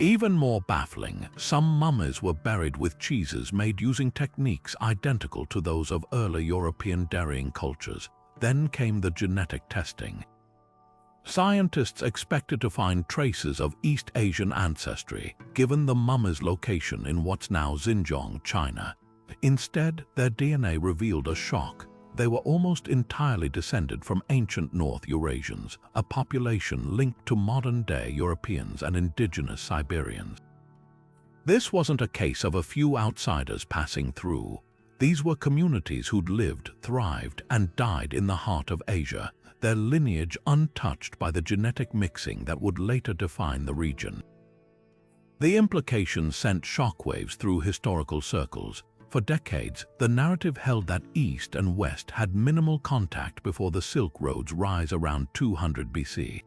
Even more baffling, some mummies were buried with cheeses made using techniques identical to those of early European dairying cultures. Then came the genetic testing. Scientists expected to find traces of East Asian ancestry, given the mummies' location in what's now Xinjiang, China. Instead, their DNA revealed a shock. They were almost entirely descended from ancient North Eurasians, a population linked to modern-day Europeans and indigenous Siberians. This wasn't a case of a few outsiders passing through. These were communities who'd lived, thrived, and died in the heart of Asia, their lineage untouched by the genetic mixing that would later define the region. The implications sent shockwaves through historical circles. For decades, the narrative held that East and West had minimal contact before the Silk Road's rise around 200 BC.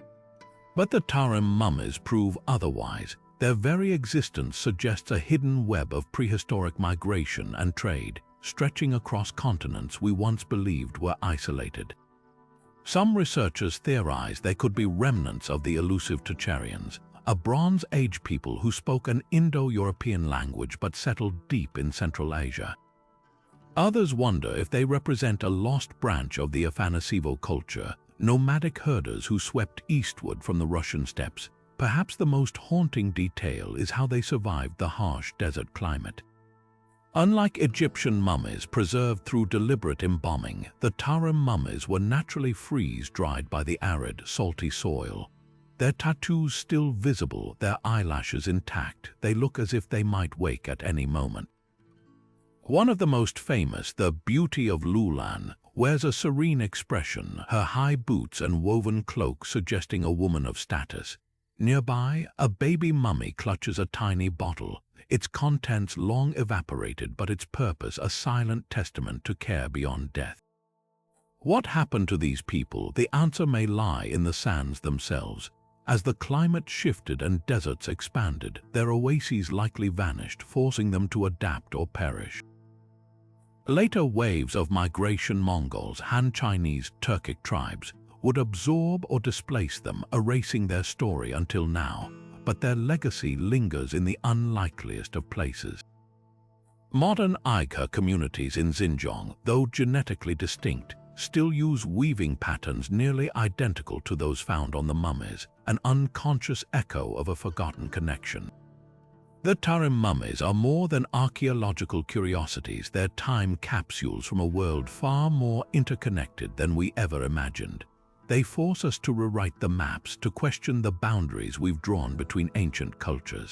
But the Tarim mummies prove otherwise. Their very existence suggests a hidden web of prehistoric migration and trade, stretching across continents we once believed were isolated. Some researchers theorize they could be remnants of the elusive Tocharians, a Bronze Age people who spoke an Indo-European language but settled deep in Central Asia. Others wonder if they represent a lost branch of the Afanasevo culture, nomadic herders who swept eastward from the Russian steppes. Perhaps the most haunting detail is how they survived the harsh desert climate. Unlike Egyptian mummies preserved through deliberate embalming, the Tarim mummies were naturally freeze-dried by the arid, salty soil. Their tattoos still visible, their eyelashes intact, they look as if they might wake at any moment. One of the most famous, the Beauty of Lulan, wears a serene expression, her high boots and woven cloak suggesting a woman of status. Nearby, a baby mummy clutches a tiny bottle, its contents long evaporated but its purpose a silent testament to care beyond death. What happened to these people? The answer may lie in the sands themselves. As the climate shifted and deserts expanded, their oases likely vanished, forcing them to adapt or perish. Later waves of migration Mongols, Han Chinese, Turkic tribes would absorb or displace them, erasing their story until now, but their legacy lingers in the unlikeliest of places. Modern Inca communities in Xinjiang, though genetically distinct, still use weaving patterns nearly identical to those found on the mummies, an unconscious echo of a forgotten connection. The Tarim mummies are more than archaeological curiosities, they're time capsules from a world far more interconnected than we ever imagined. They force us to rewrite the maps, to question the boundaries we've drawn between ancient cultures.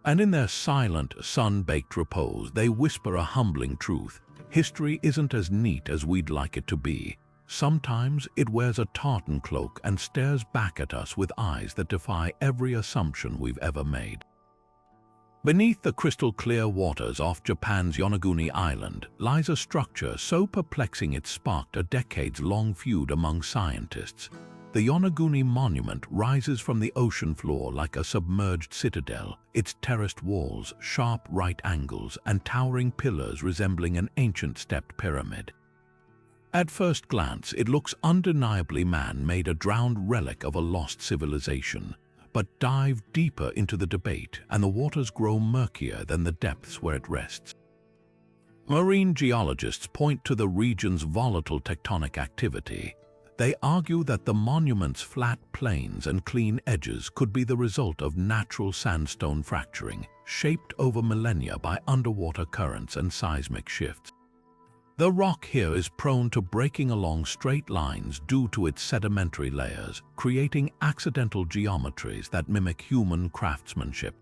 And in their silent, sun-baked repose, they whisper a humbling truth. History isn't as neat as we'd like it to be. Sometimes it wears a tartan cloak and stares back at us with eyes that defy every assumption we've ever made. Beneath the crystal-clear waters off Japan's Yonaguni Island lies a structure so perplexing it sparked a decades-long feud among scientists. The Yonaguni Monument rises from the ocean floor like a submerged citadel, its terraced walls, sharp right angles, and towering pillars resembling an ancient stepped pyramid. At first glance, it looks undeniably man-made, a drowned relic of a lost civilization. But dive deeper into the debate, and the waters grow murkier than the depths where it rests. Marine geologists point to the region's volatile tectonic activity. They argue that the monument's flat plains and clean edges could be the result of natural sandstone fracturing, shaped over millennia by underwater currents and seismic shifts. The rock here is prone to breaking along straight lines due to its sedimentary layers, creating accidental geometries that mimic human craftsmanship.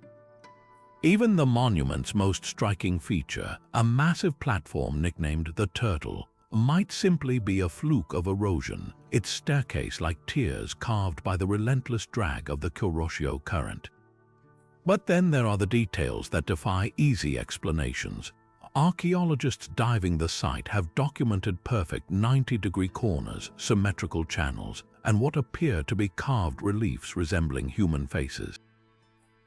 Even the monument's most striking feature, a massive platform nicknamed the Turtle, might simply be a fluke of erosion, its staircase like tears carved by the relentless drag of the Kuroshio current. But then there are the details that defy easy explanations. Archaeologists diving the site have documented perfect 90-degree corners, symmetrical channels, and what appear to be carved reliefs resembling human faces.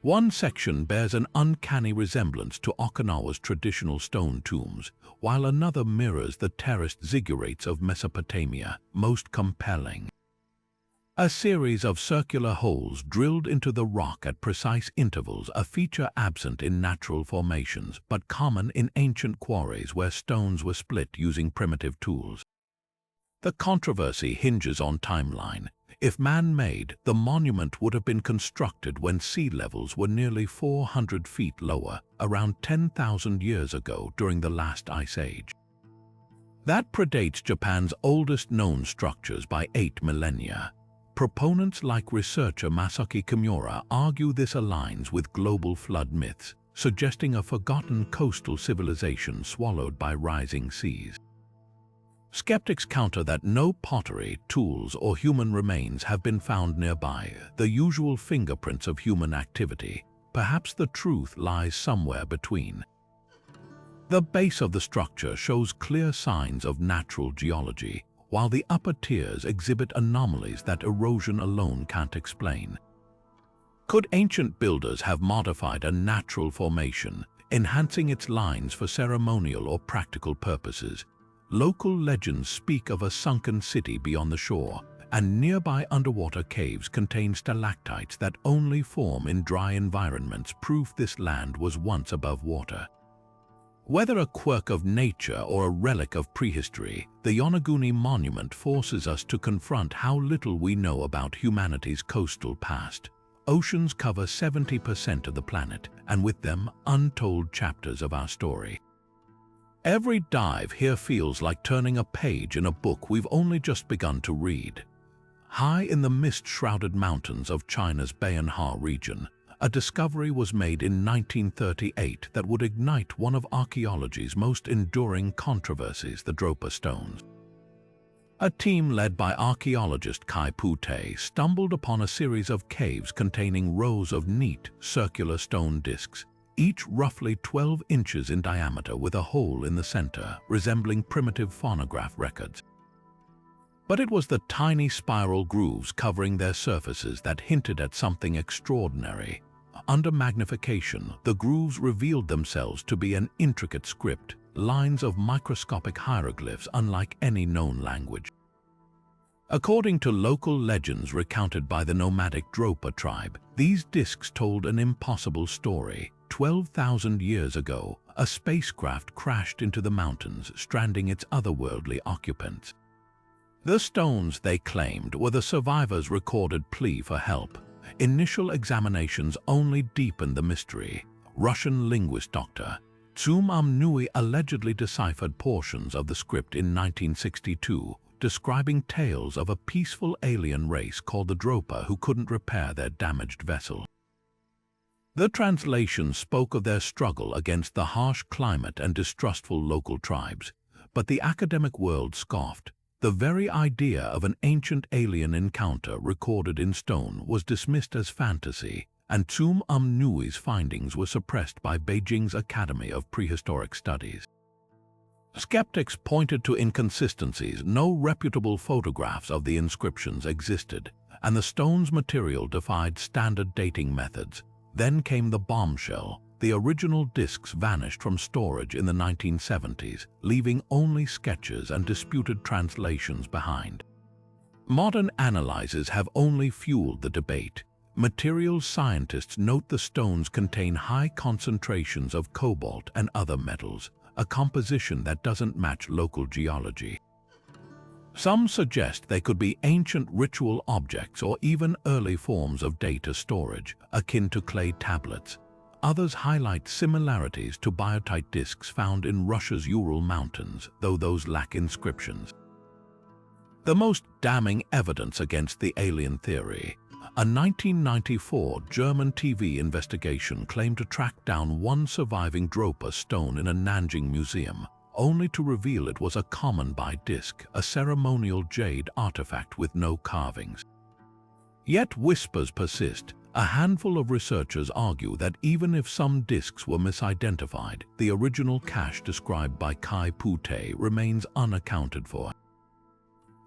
One section bears an uncanny resemblance to Okinawa's traditional stone tombs, while another mirrors the terraced ziggurats of Mesopotamia, most compelling. A series of circular holes drilled into the rock at precise intervals, a feature absent in natural formations but common in ancient quarries where stones were split using primitive tools. The controversy hinges on timeline. If man-made, the monument would have been constructed when sea levels were nearly 400 feet lower, around 10,000 years ago during the last ice age. That predates Japan's oldest known structures by 8 millennia. Proponents like researcher Masaki Kimura argue this aligns with global flood myths. suggesting a forgotten coastal civilization swallowed by rising seas. Skeptics counter that no pottery, tools, or human remains have been found nearby, the usual fingerprints of human activity. Perhaps the truth lies somewhere between. The base of the structure shows clear signs of natural geology, while the upper tiers exhibit anomalies that erosion alone can't explain. Could ancient builders have modified a natural formation, enhancing its lines for ceremonial or practical purposes? Local legends speak of a sunken city beyond the shore, and nearby underwater caves contain stalactites that only form in dry environments, proof this land was once above water. Whether a quirk of nature or a relic of prehistory, the Yonaguni monument forces us to confront how little we know about humanity's coastal past. Oceans cover 70% of the planet, and with them, untold chapters of our story. Every dive here feels like turning a page in a book we've only just begun to read. High in the mist-shrouded mountains of China's Bayanhar region, a discovery was made in 1938 that would ignite one of archaeology's most enduring controversies, the Dropa stones. A team led by archaeologist Kai Pute stumbled upon a series of caves containing rows of neat, circular stone discs, each roughly 12 inches in diameter with a hole in the center, resembling primitive phonograph records. But it was the tiny spiral grooves covering their surfaces that hinted at something extraordinary. Under magnification, the grooves revealed themselves to be an intricate script, lines of microscopic hieroglyphs unlike any known language. According to local legends recounted by the nomadic Dropa tribe, these discs told an impossible story. 12,000 years ago, a spacecraft crashed into the mountains, stranding its otherworldly occupants. The stones, they claimed, were the survivors' recorded plea for help. Initial examinations only deepened the mystery. Russian linguist Dr. Tsum Nui allegedly deciphered portions of the script in 1962, describing tales of a peaceful alien race called the Dropa who couldn't repair their damaged vessel. The translation spoke of their struggle against the harsh climate and distrustful local tribes, but the academic world scoffed. The very idea of an ancient alien encounter recorded in stone was dismissed as fantasy, and Tsum Nui's findings were suppressed by Beijing's Academy of Prehistoric Studies. Skeptics pointed to inconsistencies. No reputable photographs of the inscriptions existed, and the stone's material defied standard dating methods. Then came the bombshell. The original discs vanished from storage in the 1970s, leaving only sketches and disputed translations behind. Modern analyses have only fueled the debate. Materials scientists note the stones contain high concentrations of cobalt and other metals, a composition that doesn't match local geology. Some suggest they could be ancient ritual objects or even early forms of data storage, akin to clay tablets. Others highlight similarities to biotite discs found in Russia's Ural Mountains, though those lack inscriptions. The most damning evidence against the alien theory. A 1994 German TV investigation claimed to track down one surviving Dropa stone in a Nanjing museum, only to reveal it was a common Bai disc, a ceremonial jade artifact with no carvings. Yet whispers persist. A handful of researchers argue that even if some discs were misidentified, the original cache described by Kai Pute remains unaccounted for.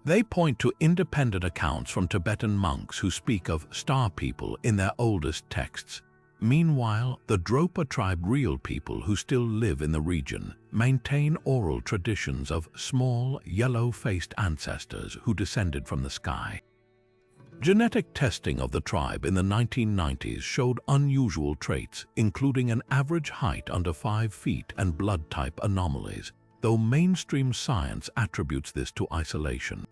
They point to independent accounts from Tibetan monks who speak of star people in their oldest texts. Meanwhile, the Dropa tribe, real people who still live in the region, maintain oral traditions of small, yellow-faced ancestors who descended from the sky. Genetic testing of the tribe in the 1990s showed unusual traits, including an average height under 5 feet and blood type anomalies, though mainstream science attributes this to isolation.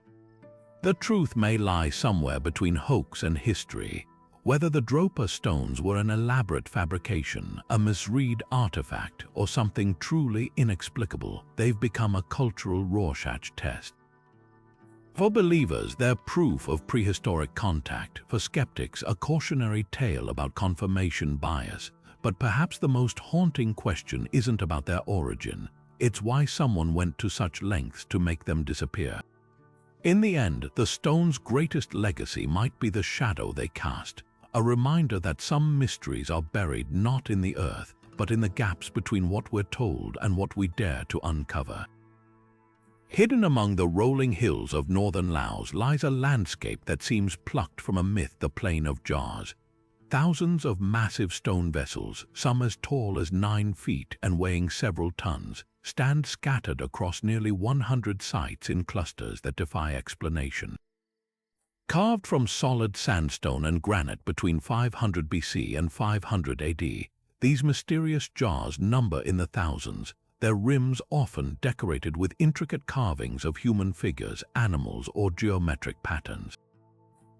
The truth may lie somewhere between hoax and history. Whether the Dropa stones were an elaborate fabrication, a misread artifact, or something truly inexplicable, they've become a cultural Rorschach test. For believers, they're proof of prehistoric contact. For skeptics, a cautionary tale about confirmation bias. But perhaps the most haunting question isn't about their origin. It's why someone went to such lengths to make them disappear. In the end, the stone's greatest legacy might be the shadow they cast, a reminder that some mysteries are buried not in the earth, but in the gaps between what we're told and what we dare to uncover. Hidden among the rolling hills of northern Laos lies a landscape that seems plucked from a myth, the Plain of Jars. Thousands of massive stone vessels, some as tall as 9 feet and weighing several tons, stand scattered across nearly 100 sites in clusters that defy explanation. Carved from solid sandstone and granite between 500 BC and 500 AD, these mysterious jars number in the thousands, their rims often decorated with intricate carvings of human figures, animals, or geometric patterns.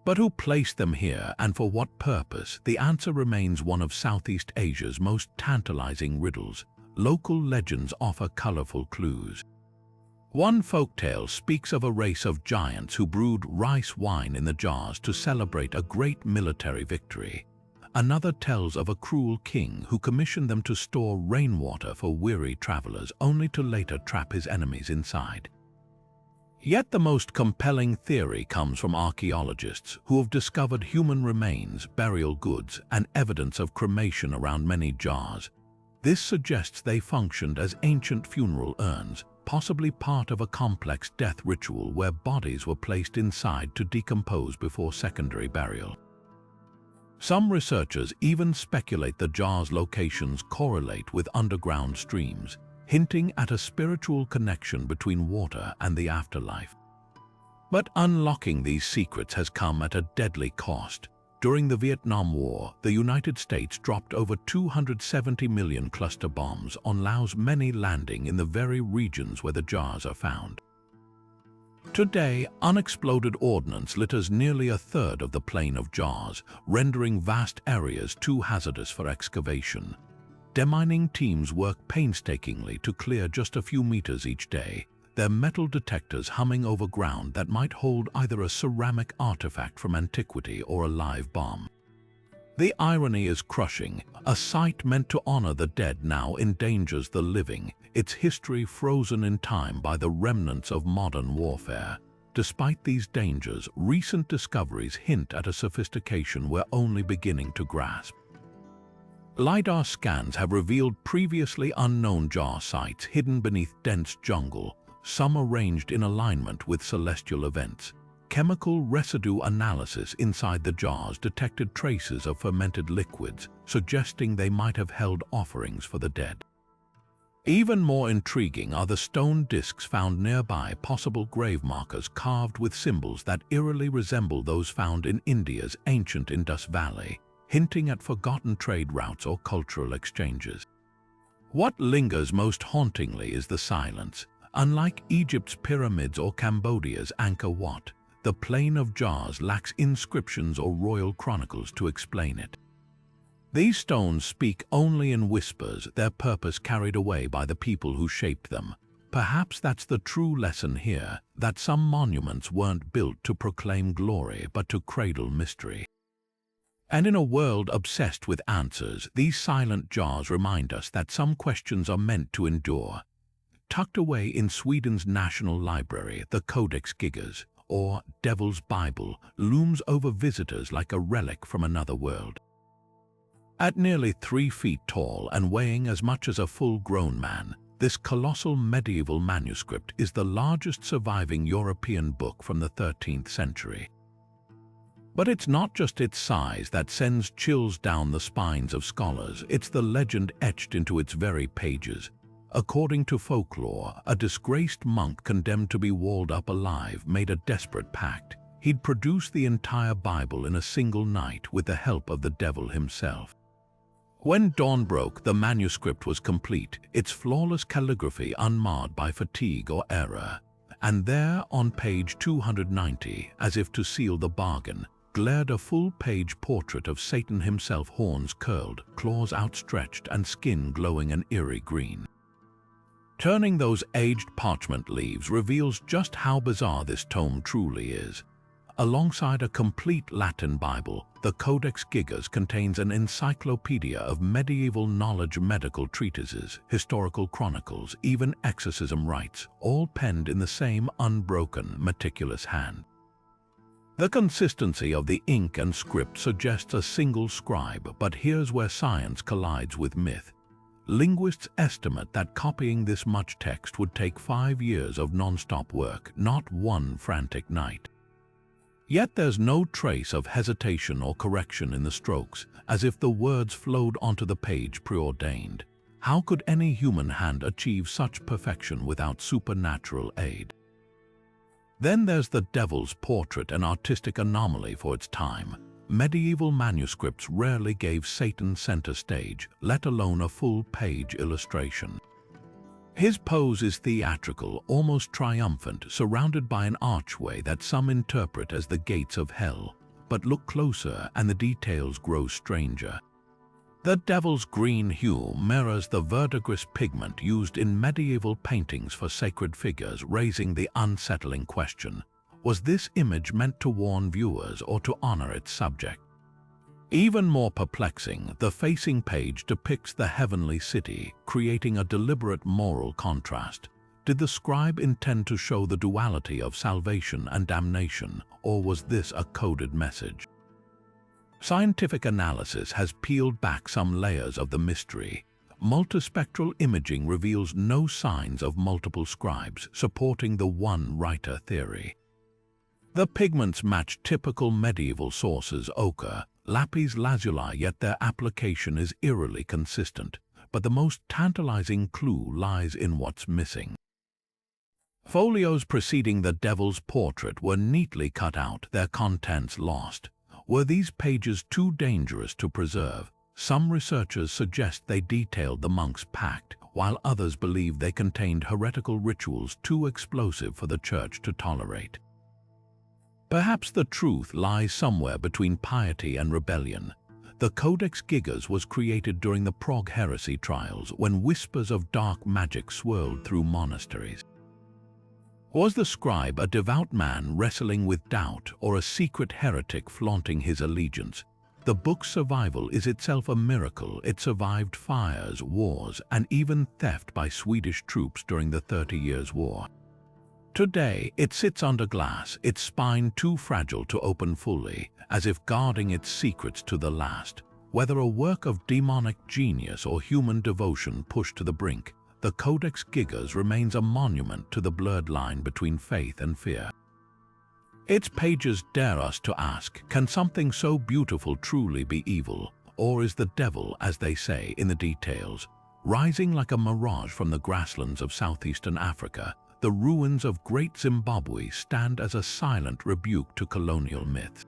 But who placed them here and for what purpose? The answer remains one of Southeast Asia's most tantalizing riddles. Local legends offer colorful clues. One folktale speaks of a race of giants who brewed rice wine in the jars to celebrate a great military victory. Another tells of a cruel king who commissioned them to store rainwater for weary travelers, only to later trap his enemies inside. Yet the most compelling theory comes from archaeologists who have discovered human remains, burial goods, and evidence of cremation around many jars. This suggests they functioned as ancient funeral urns, possibly part of a complex death ritual where bodies were placed inside to decompose before secondary burial. Some researchers even speculate the jars' locations correlate with underground streams, hinting at a spiritual connection between water and the afterlife. But unlocking these secrets has come at a deadly cost. During the Vietnam War, the United States dropped over 270 million cluster bombs on Laos, many landing in the very regions where the jars are found. Today, unexploded ordnance litters nearly a third of the Plain of Jars, rendering vast areas too hazardous for excavation. Demining teams work painstakingly to clear just a few meters each day, their metal detectors humming over ground that might hold either a ceramic artifact from antiquity or a live bomb. The irony is crushing. A site meant to honor the dead now endangers the living, its history frozen in time by the remnants of modern warfare. Despite these dangers, recent discoveries hint at a sophistication we're only beginning to grasp. LiDAR scans have revealed previously unknown jar sites hidden beneath dense jungle, some arranged in alignment with celestial events. Chemical residue analysis inside the jars detected traces of fermented liquids, suggesting they might have held offerings for the dead. Even more intriguing are the stone discs found nearby, possible grave markers carved with symbols that eerily resemble those found in India's ancient Indus Valley, hinting at forgotten trade routes or cultural exchanges. What lingers most hauntingly is the silence. Unlike Egypt's pyramids or Cambodia's Angkor Wat, the Plain of Jars lacks inscriptions or royal chronicles to explain it. These stones speak only in whispers, their purpose carried away by the people who shaped them. Perhaps that's the true lesson here, that some monuments weren't built to proclaim glory but to cradle mystery. And in a world obsessed with answers, these silent jars remind us that some questions are meant to endure. Tucked away in Sweden's National Library, the Codex Gigas, or Devil's Bible, looms over visitors like a relic from another world. At nearly 3 feet tall and weighing as much as a full-grown man, this colossal medieval manuscript is the largest surviving European book from the 13th century. But it's not just its size that sends chills down the spines of scholars, it's the legend etched into its very pages. According to folklore, a disgraced monk condemned to be walled up alive made a desperate pact. He'd produce the entire Bible in a single night with the help of the devil himself. When dawn broke, the manuscript was complete, its flawless calligraphy unmarred by fatigue or error. And there, on page 290, as if to seal the bargain, glared a full-page portrait of Satan himself, horns curled, claws outstretched, and skin glowing an eerie green. Turning those aged parchment leaves reveals just how bizarre this tome truly is. Alongside a complete Latin Bible, the Codex Gigas contains an encyclopedia of medieval knowledge, medical treatises, historical chronicles, even exorcism rites, all penned in the same unbroken, meticulous hand. The consistency of the ink and script suggests a single scribe, but here's where science collides with myth. Linguists estimate that copying this much text would take 5 years of non-stop work, not one frantic night. Yet there's no trace of hesitation or correction in the strokes, as if the words flowed onto the page preordained. How could any human hand achieve such perfection without supernatural aid? Then there's the Devil's Portrait, an artistic anomaly for its time. Medieval manuscripts rarely gave Satan center stage, let alone a full-page illustration. His pose is theatrical, almost triumphant, surrounded by an archway that some interpret as the gates of hell. But look closer and the details grow stranger. The devil's green hue mirrors the verdigris pigment used in medieval paintings for sacred figures, raising the unsettling question: was this image meant to warn viewers or to honor its subject? Even more perplexing, the facing page depicts the heavenly city, creating a deliberate moral contrast. Did the scribe intend to show the duality of salvation and damnation, or was this a coded message? Scientific analysis has peeled back some layers of the mystery. Multispectral imaging reveals no signs of multiple scribes, supporting the one writer theory. The pigments match typical medieval sources: ochre, lapis lazuli, yet their application is eerily consistent. But the most tantalizing clue lies in what's missing. Folios preceding the Devil's Portrait were neatly cut out, their contents lost. Were these pages too dangerous to preserve? Some researchers suggest they detailed the monks' pact, while others believe they contained heretical rituals too explosive for the church to tolerate. Perhaps the truth lies somewhere between piety and rebellion. The Codex Gigas was created during the Prague heresy trials, when whispers of dark magic swirled through monasteries. Was the scribe a devout man wrestling with doubt, or a secret heretic flaunting his allegiance? The book's survival is itself a miracle. It survived fires, wars, and even theft by Swedish troops during the 30 Years' War. Today, it sits under glass, its spine too fragile to open fully, as if guarding its secrets to the last. Whether a work of demonic genius or human devotion pushed to the brink, the Codex Gigas remains a monument to the blurred line between faith and fear. Its pages dare us to ask, can something so beautiful truly be evil? Or is the devil, as they say, in the details? Rising like a mirage from the grasslands of southeastern Africa, the ruins of Great Zimbabwe stand as a silent rebuke to colonial myths.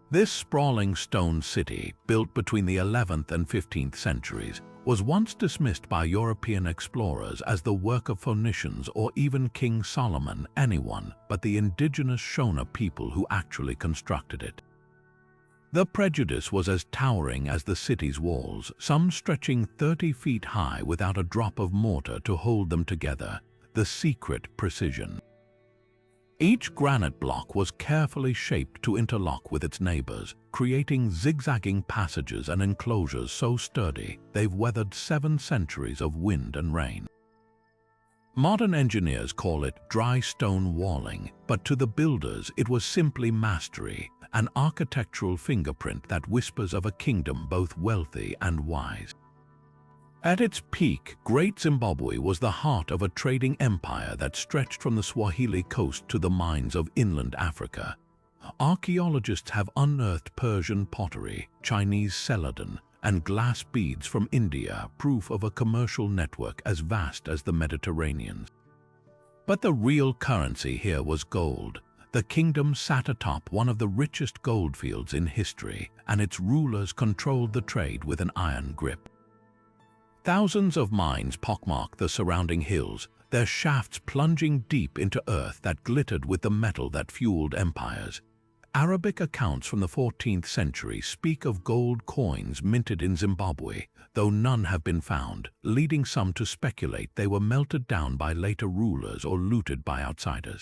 This sprawling stone city, built between the 11th and 15th centuries, was once dismissed by European explorers as the work of Phoenicians or even King Solomon, anyone but the indigenous Shona people who actually constructed it. The prejudice was as towering as the city's walls, some stretching 30 feet high without a drop of mortar to hold them together. The secret: precision. Each granite block was carefully shaped to interlock with its neighbors, creating zigzagging passages and enclosures so sturdy they've weathered 7 centuries of wind and rain. Modern engineers call it dry stone walling, but to the builders it was simply mastery, an architectural fingerprint that whispers of a kingdom both wealthy and wise. At its peak, Great Zimbabwe was the heart of a trading empire that stretched from the Swahili coast to the mines of inland Africa. Archaeologists have unearthed Persian pottery, Chinese celadon, and glass beads from India, proof of a commercial network as vast as the Mediterranean. But the real currency here was gold. The kingdom sat atop one of the richest goldfields in history, and its rulers controlled the trade with an iron grip. Thousands of mines pockmarked the surrounding hills, their shafts plunging deep into earth that glittered with the metal that fueled empires. Arabic accounts from the 14th century speak of gold coins minted in Zimbabwe, though none have been found, leading some to speculate they were melted down by later rulers or looted by outsiders.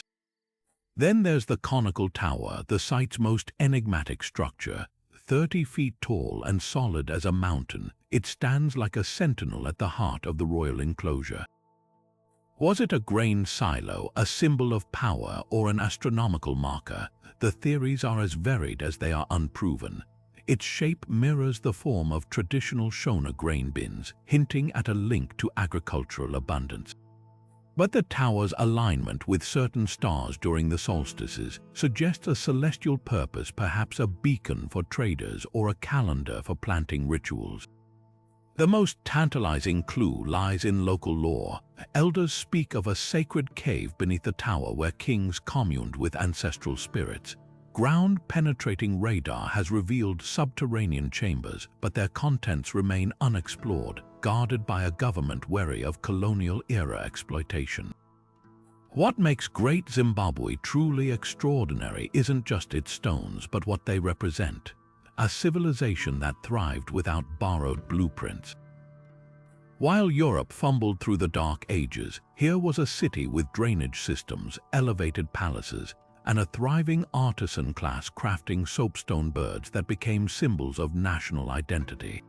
Then there's the conical tower, the site's most enigmatic structure. 30 feet tall and solid as a mountain, it stands like a sentinel at the heart of the royal enclosure. Was it a grain silo, a symbol of power, or an astronomical marker? The theories are as varied as they are unproven. Its shape mirrors the form of traditional Shona grain bins, hinting at a link to agricultural abundance. But the tower's alignment with certain stars during the solstices suggests a celestial purpose, perhaps a beacon for traders or a calendar for planting rituals. The most tantalizing clue lies in local lore. Elders speak of a sacred cave beneath the tower where kings communed with ancestral spirits. Ground-penetrating radar has revealed subterranean chambers, but their contents remain unexplored, guarded by a government wary of colonial-era exploitation. What makes Great Zimbabwe truly extraordinary isn't just its stones, but what they represent. A civilization that thrived without borrowed blueprints. While Europe fumbled through the Dark Ages, here was a city with drainage systems, elevated palaces, and a thriving artisan class crafting soapstone birds that became symbols of national identity.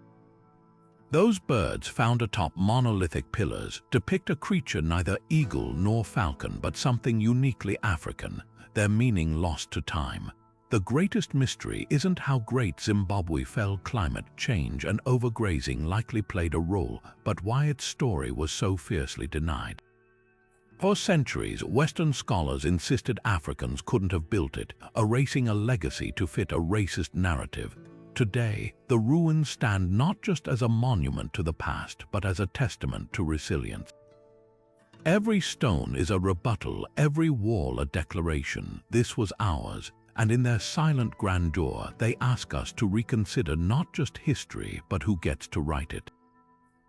Those birds, found atop monolithic pillars, depict a creature neither eagle nor falcon but something uniquely African, their meaning lost to time. The greatest mystery isn't how great Zimbabwe fell. Climate change and overgrazing likely played a role, but why its story was so fiercely denied. For centuries, Western scholars insisted Africans couldn't have built it, erasing a legacy to fit a racist narrative. Today, the ruins stand not just as a monument to the past, but as a testament to resilience. Every stone is a rebuttal, every wall a declaration. This was ours, and in their silent grandeur, they ask us to reconsider not just history, but who gets to write it.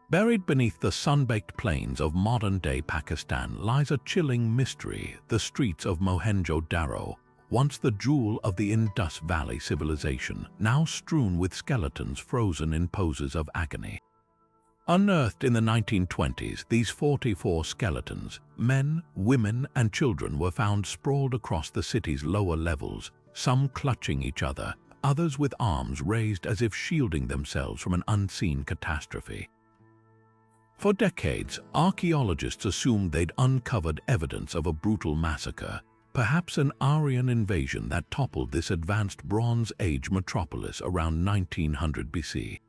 Buried beneath the sun-baked plains of modern-day Pakistan lies a chilling mystery, the streets of Mohenjo-Daro, once the jewel of the Indus Valley civilization, now strewn with skeletons frozen in poses of agony. Unearthed in the 1920s, these 44 skeletons, men, women, and children, were found sprawled across the city's lower levels, some clutching each other, others with arms raised as if shielding themselves from an unseen catastrophe. For decades, archaeologists assumed they'd uncovered evidence of a brutal massacre, perhaps an Aryan invasion that toppled this advanced Bronze Age metropolis around 1900 BC.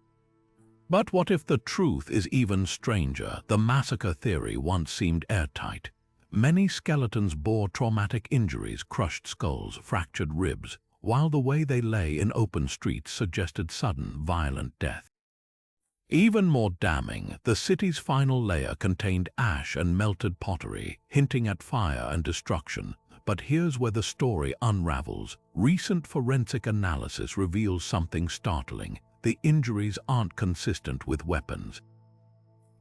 But what if the truth is even stranger? The massacre theory once seemed airtight. Many skeletons bore traumatic injuries, crushed skulls, fractured ribs, while the way they lay in open streets suggested sudden, violent death. Even more damning, the city's final layer contained ash and melted pottery, hinting at fire and destruction. But here's where the story unravels. Recent forensic analysis reveals something startling. The injuries aren't consistent with weapons.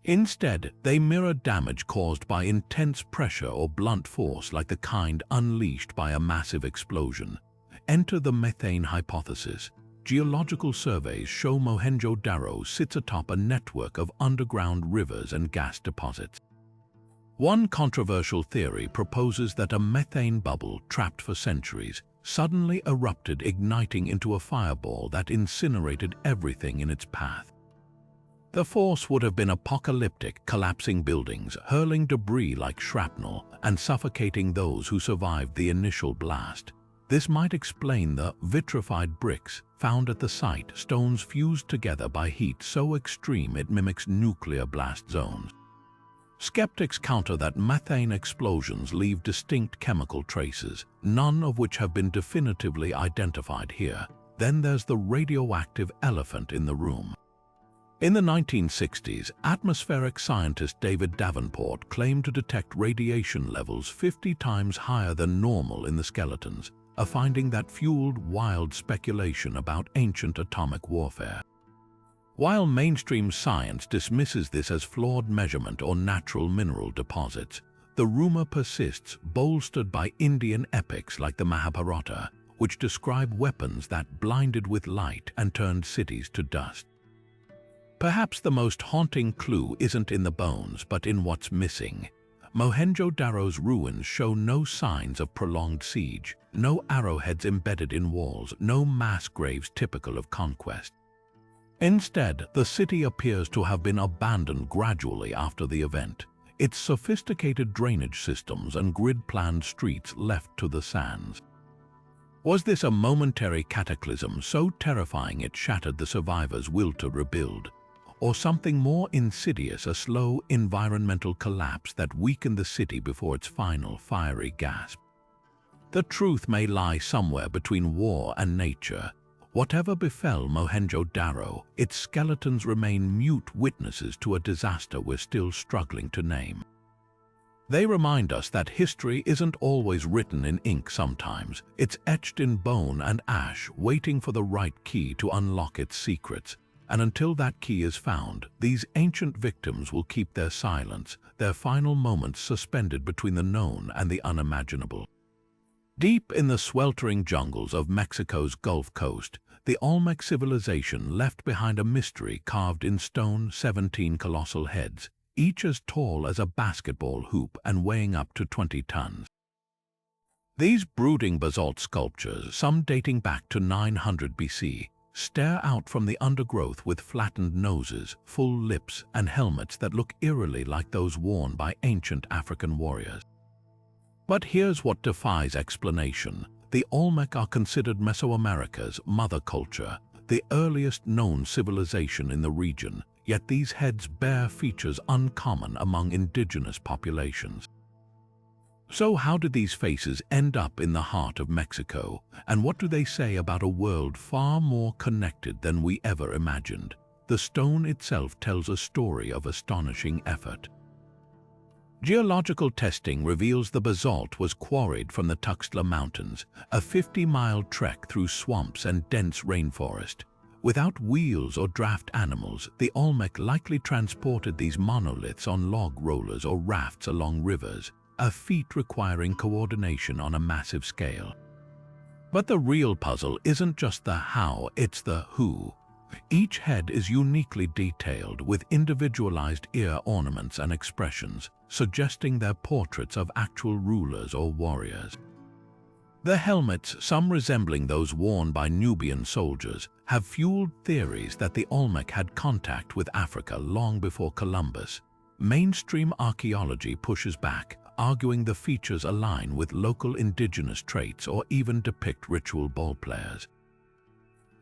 Instead, they mirror damage caused by intense pressure or blunt force, like the kind unleashed by a massive explosion. Enter the methane hypothesis. Geological surveys show Mohenjo-Daro sits atop a network of underground rivers and gas deposits. One controversial theory proposes that a methane bubble, trapped for centuries, suddenly erupted, igniting into a fireball that incinerated everything in its path. The force would have been apocalyptic, collapsing buildings, hurling debris like shrapnel, and suffocating those who survived the initial blast. This might explain the vitrified bricks found at the site, stones fused together by heat so extreme it mimics nuclear blast zones. Skeptics counter that methane explosions leave distinct chemical traces, none of which have been definitively identified here. Then there's the radioactive elephant in the room. In the 1960s, atmospheric scientist David Davenport claimed to detect radiation levels 50 times higher than normal in the skeletons, a finding that fueled wild speculation about ancient atomic warfare. While mainstream science dismisses this as flawed measurement or natural mineral deposits, the rumor persists, bolstered by Indian epics like the Mahabharata, which describe weapons that blinded with light and turned cities to dust. Perhaps the most haunting clue isn't in the bones, but in what's missing. Mohenjo-Daro's ruins show no signs of prolonged siege, no arrowheads embedded in walls, no mass graves typical of conquest. Instead, the city appears to have been abandoned gradually after the event, its sophisticated drainage systems and grid-planned streets left to the sands. Was this a momentary cataclysm so terrifying it shattered the survivors' will to rebuild? Or something more insidious, a slow environmental collapse that weakened the city before its final fiery gasp? The truth may lie somewhere between war and nature. Whatever befell Mohenjo-Daro, its skeletons remain mute witnesses to a disaster we're still struggling to name. They remind us that history isn't always written in ink sometimes. It's etched in bone and ash, waiting for the right key to unlock its secrets. And until that key is found, these ancient victims will keep their silence, their final moments suspended between the known and the unimaginable. Deep in the sweltering jungles of Mexico's Gulf Coast, the Olmec civilization left behind a mystery carved in stone, 17 colossal heads, each as tall as a basketball hoop and weighing up to 20 tons. These brooding basalt sculptures, some dating back to 900 BC, stare out from the undergrowth with flattened noses, full lips, and helmets that look eerily like those worn by ancient African warriors. But here's what defies explanation. The Olmec are considered Mesoamerica's mother culture, the earliest known civilization in the region, yet these heads bear features uncommon among indigenous populations. So how did these faces end up in the heart of Mexico, and what do they say about a world far more connected than we ever imagined? The stone itself tells a story of astonishing effort. Geological testing reveals the basalt was quarried from the Tuxtla Mountains, a 50-mile trek through swamps and dense rainforest. Without wheels or draft animals, the Olmec likely transported these monoliths on log rollers or rafts along rivers, a feat requiring coordination on a massive scale. But the real puzzle isn't just the how, it's the who. Each head is uniquely detailed with individualized ear ornaments and expressions, suggesting they're portraits of actual rulers or warriors. The helmets, some resembling those worn by Nubian soldiers, have fueled theories that the Olmec had contact with Africa long before Columbus. Mainstream archaeology pushes back, arguing the features align with local indigenous traits or even depict ritual ball players.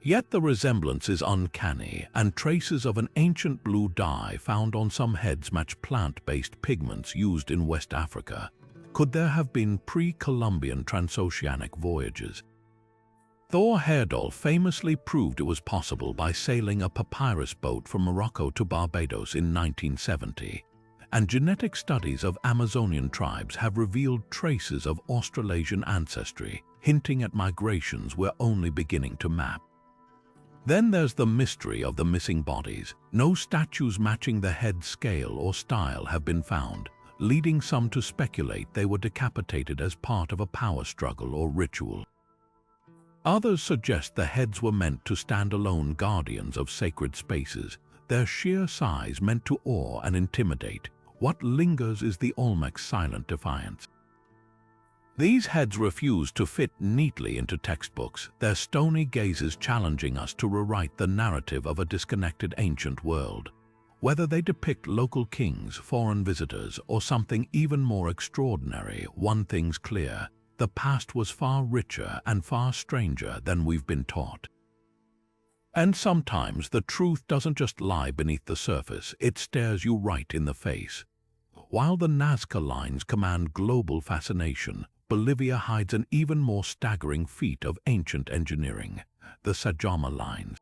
Yet the resemblance is uncanny, and traces of an ancient blue dye found on some heads match plant-based pigments used in West Africa. Could there have been pre-Columbian transoceanic voyages? Thor Heyerdahl famously proved it was possible by sailing a papyrus boat from Morocco to Barbados in 1970, and genetic studies of Amazonian tribes have revealed traces of Australasian ancestry, hinting at migrations we're only beginning to map. Then there's the mystery of the missing bodies. No statues matching the head scale or style have been found, leading some to speculate they were decapitated as part of a power struggle or ritual. Others suggest the heads were meant to stand alone guardians of sacred spaces, their sheer size meant to awe and intimidate. What lingers is the Olmec's silent defiance. These heads refuse to fit neatly into textbooks, their stony gazes challenging us to rewrite the narrative of a disconnected ancient world. Whether they depict local kings, foreign visitors, or something even more extraordinary, one thing's clear: the past was far richer and far stranger than we've been taught. And sometimes the truth doesn't just lie beneath the surface, it stares you right in the face. While the Nazca lines command global fascination, Bolivia hides an even more staggering feat of ancient engineering: the Sacsayhuamán lines.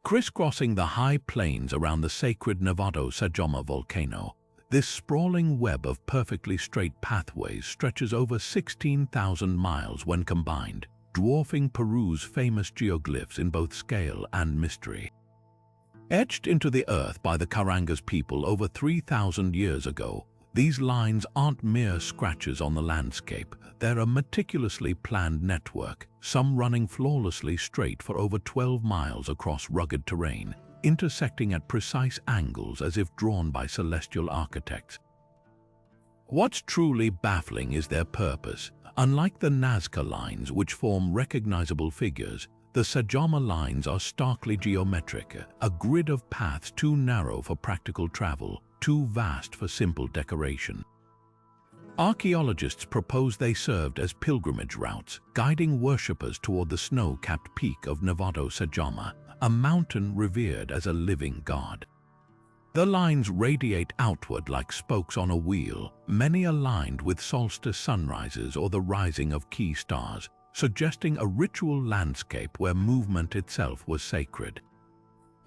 Crisscrossing the high plains around the sacred Nevado Sacsayhuamán volcano, this sprawling web of perfectly straight pathways stretches over 16,000 miles when combined, dwarfing Peru's famous geoglyphs in both scale and mystery. Etched into the earth by the Carangas people over 3,000 years ago, these lines aren't mere scratches on the landscape. They're a meticulously planned network, some running flawlessly straight for over 12 miles across rugged terrain, intersecting at precise angles as if drawn by celestial architects. What's truly baffling is their purpose. Unlike the Nazca lines, which form recognizable figures, the Sacsayhuamán lines are starkly geometric, a grid of paths too narrow for practical travel, too vast for simple decoration. Archaeologists propose they served as pilgrimage routes, guiding worshippers toward the snow-capped peak of Nevado Sacsayhuamán, a mountain revered as a living god. The lines radiate outward like spokes on a wheel, many aligned with solstice sunrises or the rising of key stars, suggesting a ritual landscape where movement itself was sacred.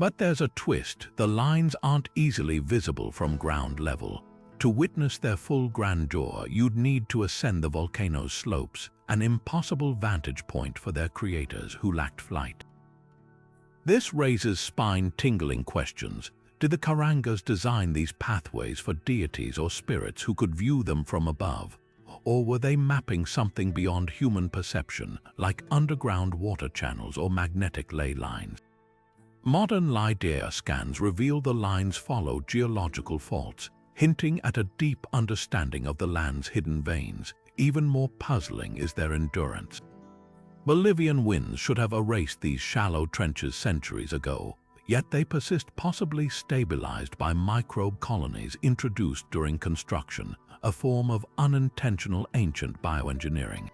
But there's a twist: the lines aren't easily visible from ground level. To witness their full grandeur, you'd need to ascend the volcano's slopes, an impossible vantage point for their creators who lacked flight. This raises spine-tingling questions. Did the Karangas design these pathways for deities or spirits who could view them from above? Or were they mapping something beyond human perception, like underground water channels or magnetic ley lines? Modern LiDAR scans reveal the lines follow geological faults, hinting at a deep understanding of the land's hidden veins. Even more puzzling is their endurance. Bolivian winds should have erased these shallow trenches centuries ago, yet they persist, possibly stabilized by microbe colonies introduced during construction, a form of unintentional ancient bioengineering.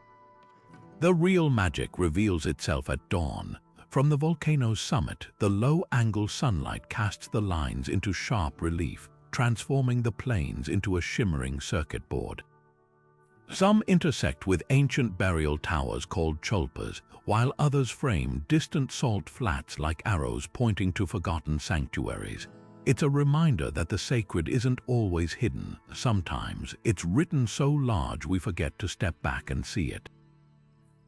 The real magic reveals itself at dawn. From the volcano's summit, the low-angle sunlight casts the lines into sharp relief, transforming the plains into a shimmering circuit board. Some intersect with ancient burial towers called cholpas, while others frame distant salt flats like arrows pointing to forgotten sanctuaries. It's a reminder that the sacred isn't always hidden. Sometimes it's written so large we forget to step back and see it.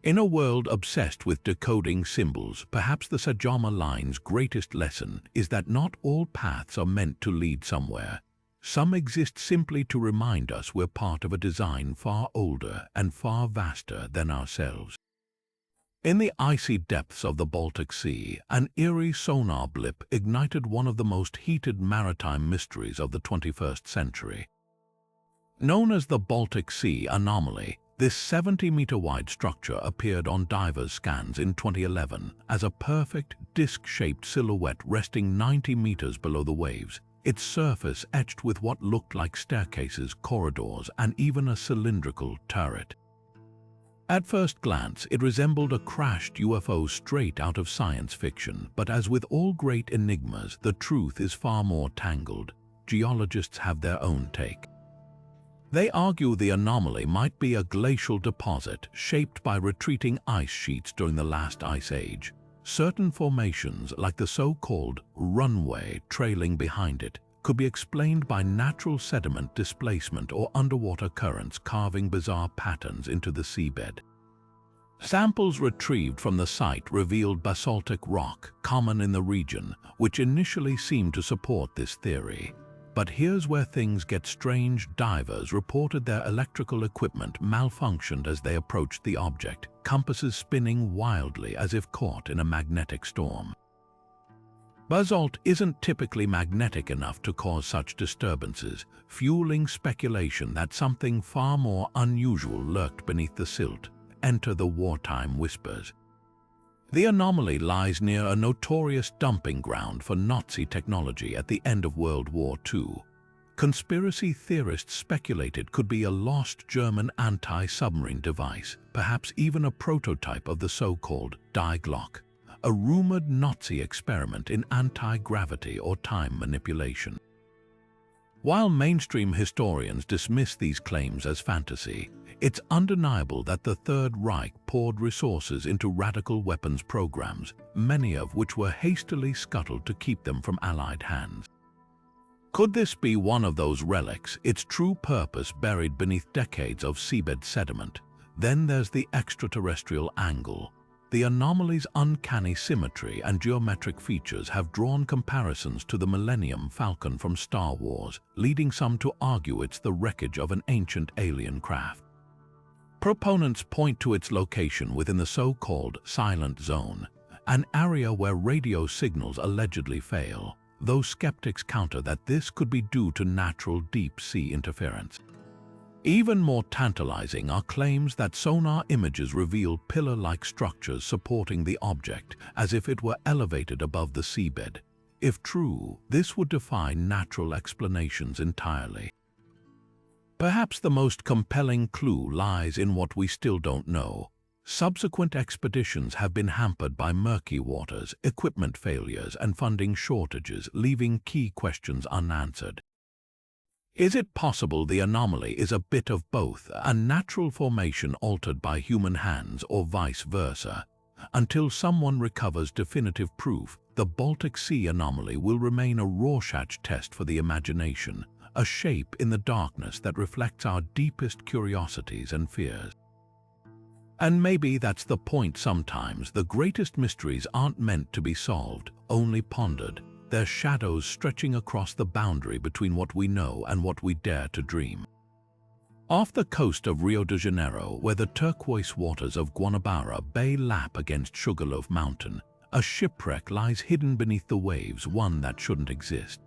In a world obsessed with decoding symbols, perhaps the Sacsayhuamán line's greatest lesson is that not all paths are meant to lead somewhere. Some exist simply to remind us we're part of a design far older and far vaster than ourselves. In the icy depths of the Baltic Sea, an eerie sonar blip ignited one of the most heated maritime mysteries of the 21st century. Known as the Baltic Sea Anomaly, this 70-meter-wide structure appeared on divers' scans in 2011 as a perfect, disc-shaped silhouette resting 90 meters below the waves, its surface etched with what looked like staircases, corridors, and even a cylindrical turret. At first glance, it resembled a crashed UFO straight out of science fiction, but as with all great enigmas, the truth is far more tangled. Geologists have their own take. They argue the anomaly might be a glacial deposit shaped by retreating ice sheets during the last ice age. Certain formations, like the so-called runway trailing behind it, could be explained by natural sediment displacement or underwater currents carving bizarre patterns into the seabed. Samples retrieved from the site revealed basaltic rock, common in the region, which initially seemed to support this theory. But here's where things get strange. Divers reported their electrical equipment malfunctioned as they approached the object, compasses spinning wildly as if caught in a magnetic storm. Basalt isn't typically magnetic enough to cause such disturbances, fueling speculation that something far more unusual lurked beneath the silt. Enter the wartime whispers. The anomaly lies near a notorious dumping ground for Nazi technology at the end of World War II. Conspiracy theorists speculated could be a lost German anti-submarine device, perhaps even a prototype of the so-called Die Glocke, a rumored Nazi experiment in anti-gravity or time manipulation. While mainstream historians dismiss these claims as fantasy, it's undeniable that the Third Reich poured resources into radical weapons programs, many of which were hastily scuttled to keep them from Allied hands. Could this be one of those relics, its true purpose buried beneath decades of seabed sediment? Then there's the extraterrestrial angle. The anomaly's uncanny symmetry and geometric features have drawn comparisons to the Millennium Falcon from Star Wars, leading some to argue it's the wreckage of an ancient alien craft. Proponents point to its location within the so-called silent zone, an area where radio signals allegedly fail, though skeptics counter that this could be due to natural deep-sea interference. Even more tantalizing are claims that sonar images reveal pillar-like structures supporting the object as if it were elevated above the seabed. If true, this would defy natural explanations entirely. Perhaps the most compelling clue lies in what we still don't know. Subsequent expeditions have been hampered by murky waters, equipment failures, and funding shortages, leaving key questions unanswered. Is it possible the anomaly is a bit of both, a natural formation altered by human hands or vice versa? Until someone recovers definitive proof, the Baltic Sea anomaly will remain a Rorschach test for the imagination, a shape in the darkness that reflects our deepest curiosities and fears. And maybe that's the point sometimes. The greatest mysteries aren't meant to be solved, only pondered. Their shadows stretching across the boundary between what we know and what we dare to dream. Off the coast of Rio de Janeiro, where the turquoise waters of Guanabara Bay lap against Sugarloaf Mountain, a shipwreck lies hidden beneath the waves, one that shouldn't exist.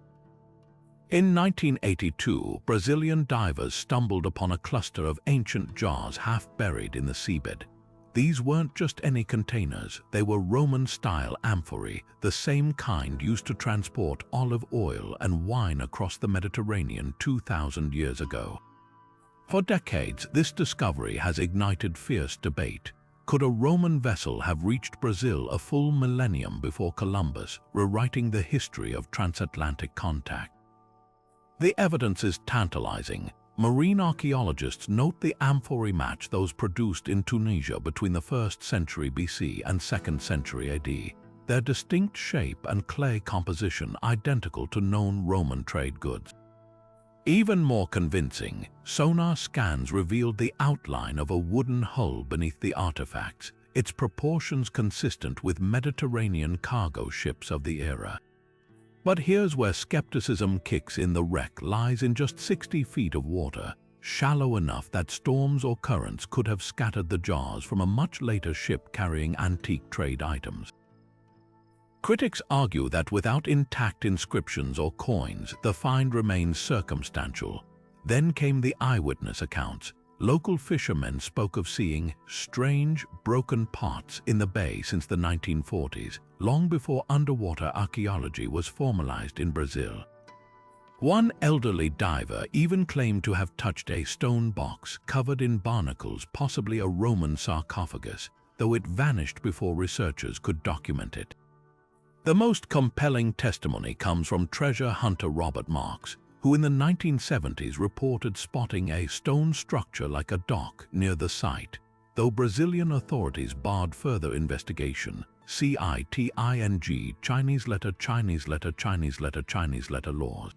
In 1982, Brazilian divers stumbled upon a cluster of ancient jars half buried in the seabed. These weren't just any containers, they were Roman-style amphorae, the same kind used to transport olive oil and wine across the Mediterranean 2,000 years ago. For decades, this discovery has ignited fierce debate. Could a Roman vessel have reached Brazil a full millennium before Columbus, rewriting the history of transatlantic contact? The evidence is tantalizing. Marine archaeologists note the amphorae match those produced in Tunisia between the 1st century BC and 2nd century AD. Their distinct shape and clay composition identical to known Roman trade goods. Even more convincing, sonar scans revealed the outline of a wooden hull beneath the artifacts, its proportions consistent with Mediterranean cargo ships of the era. But here's where skepticism kicks in. The wreck lies in just 60 feet of water, shallow enough that storms or currents could have scattered the jars from a much later ship carrying antique trade items. Critics argue that without intact inscriptions or coins, the find remains circumstantial. Then came the eyewitness accounts. Local fishermen spoke of seeing strange, broken parts in the bay since the 1940s, long before underwater archaeology was formalized in Brazil. One elderly diver even claimed to have touched a stone box covered in barnacles, possibly a Roman sarcophagus, though it vanished before researchers could document it. The most compelling testimony comes from treasure hunter Robert Marks, who in the 1970s reported spotting a stone structure like a dock near the site, though Brazilian authorities barred further investigation. CITING Chinese letter laws.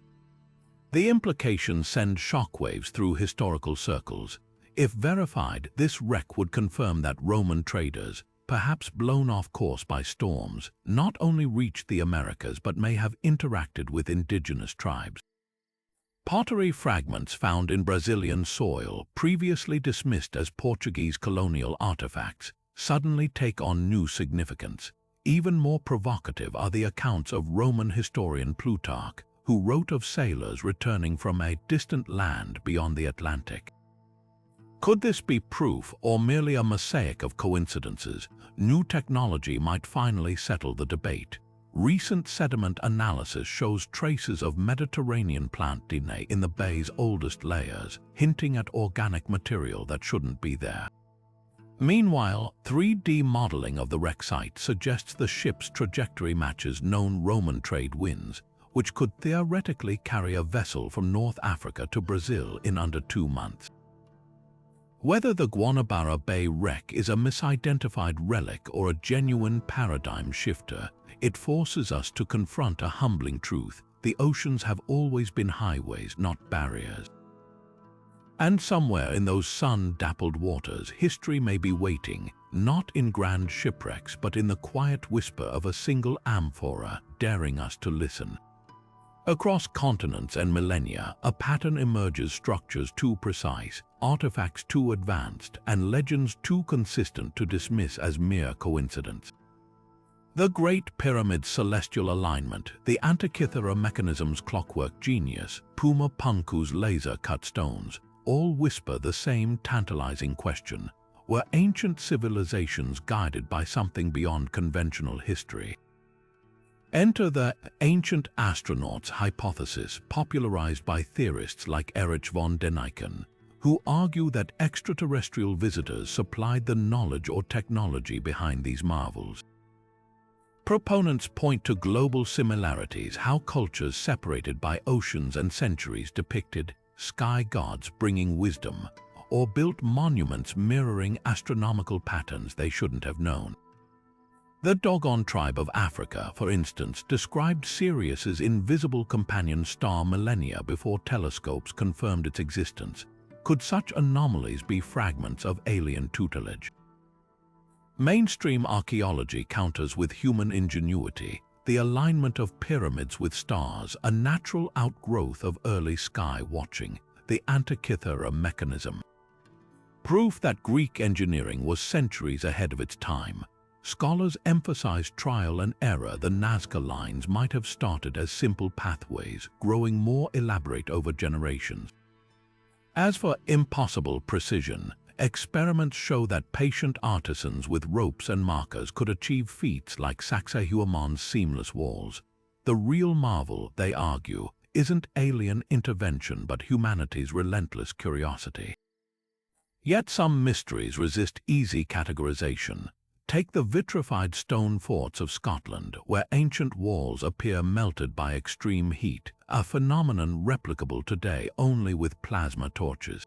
The implications send shockwaves through historical circles. If verified, this wreck would confirm that Roman traders, perhaps blown off course by storms, not only reached the Americas but may have interacted with indigenous tribes. Pottery fragments found in Brazilian soil, previously dismissed as Portuguese colonial artifacts, suddenly take on new significance. Even more provocative are the accounts of Roman historian Plutarch, who wrote of sailors returning from a distant land beyond the Atlantic. Could this be proof or merely a mosaic of coincidences? New technology might finally settle the debate. Recent sediment analysis shows traces of Mediterranean plant DNA in the bay's oldest layers, hinting at organic material that shouldn't be there. Meanwhile, 3D modeling of the wreck site suggests the ship's trajectory matches known Roman trade winds, which could theoretically carry a vessel from North Africa to Brazil in under 2 months. Whether the Guanabara Bay wreck is a misidentified relic or a genuine paradigm shifter, it forces us to confront a humbling truth: the oceans have always been highways, not barriers. And somewhere in those sun-dappled waters, history may be waiting, not in grand shipwrecks but in the quiet whisper of a single amphora, daring us to listen. Across continents and millennia, a pattern emerges: structures too precise, artifacts too advanced, and legends too consistent to dismiss as mere coincidence. The Great Pyramid's celestial alignment, the Antikythera Mechanism's clockwork genius, Puma Punku's laser-cut stones, all whisper the same tantalizing question: were ancient civilizations guided by something beyond conventional history? Enter the ancient astronauts hypothesis, popularized by theorists like Erich von Däniken, who argue that extraterrestrial visitors supplied the knowledge or technology behind these marvels. Proponents point to global similarities, how cultures separated by oceans and centuries depicted sky gods bringing wisdom, or built monuments mirroring astronomical patterns they shouldn't have known. The Dogon tribe of Africa, for instance, described Sirius's invisible companion star millennia before telescopes confirmed its existence. Could such anomalies be fragments of alien tutelage? Mainstream archaeology counters with human ingenuity, the alignment of pyramids with stars, a natural outgrowth of early sky watching, the Antikythera Mechanism. Proof that Greek engineering was centuries ahead of its time. Scholars emphasize trial and error. The Nazca lines might have started as simple pathways, growing more elaborate over generations. As for impossible precision, experiments show that patient artisans with ropes and markers could achieve feats like Sacsayhuamán's seamless walls. The real marvel, they argue, isn't alien intervention but humanity's relentless curiosity. Yet some mysteries resist easy categorization. Take the vitrified stone forts of Scotland, where ancient walls appear melted by extreme heat, a phenomenon replicable today only with plasma torches.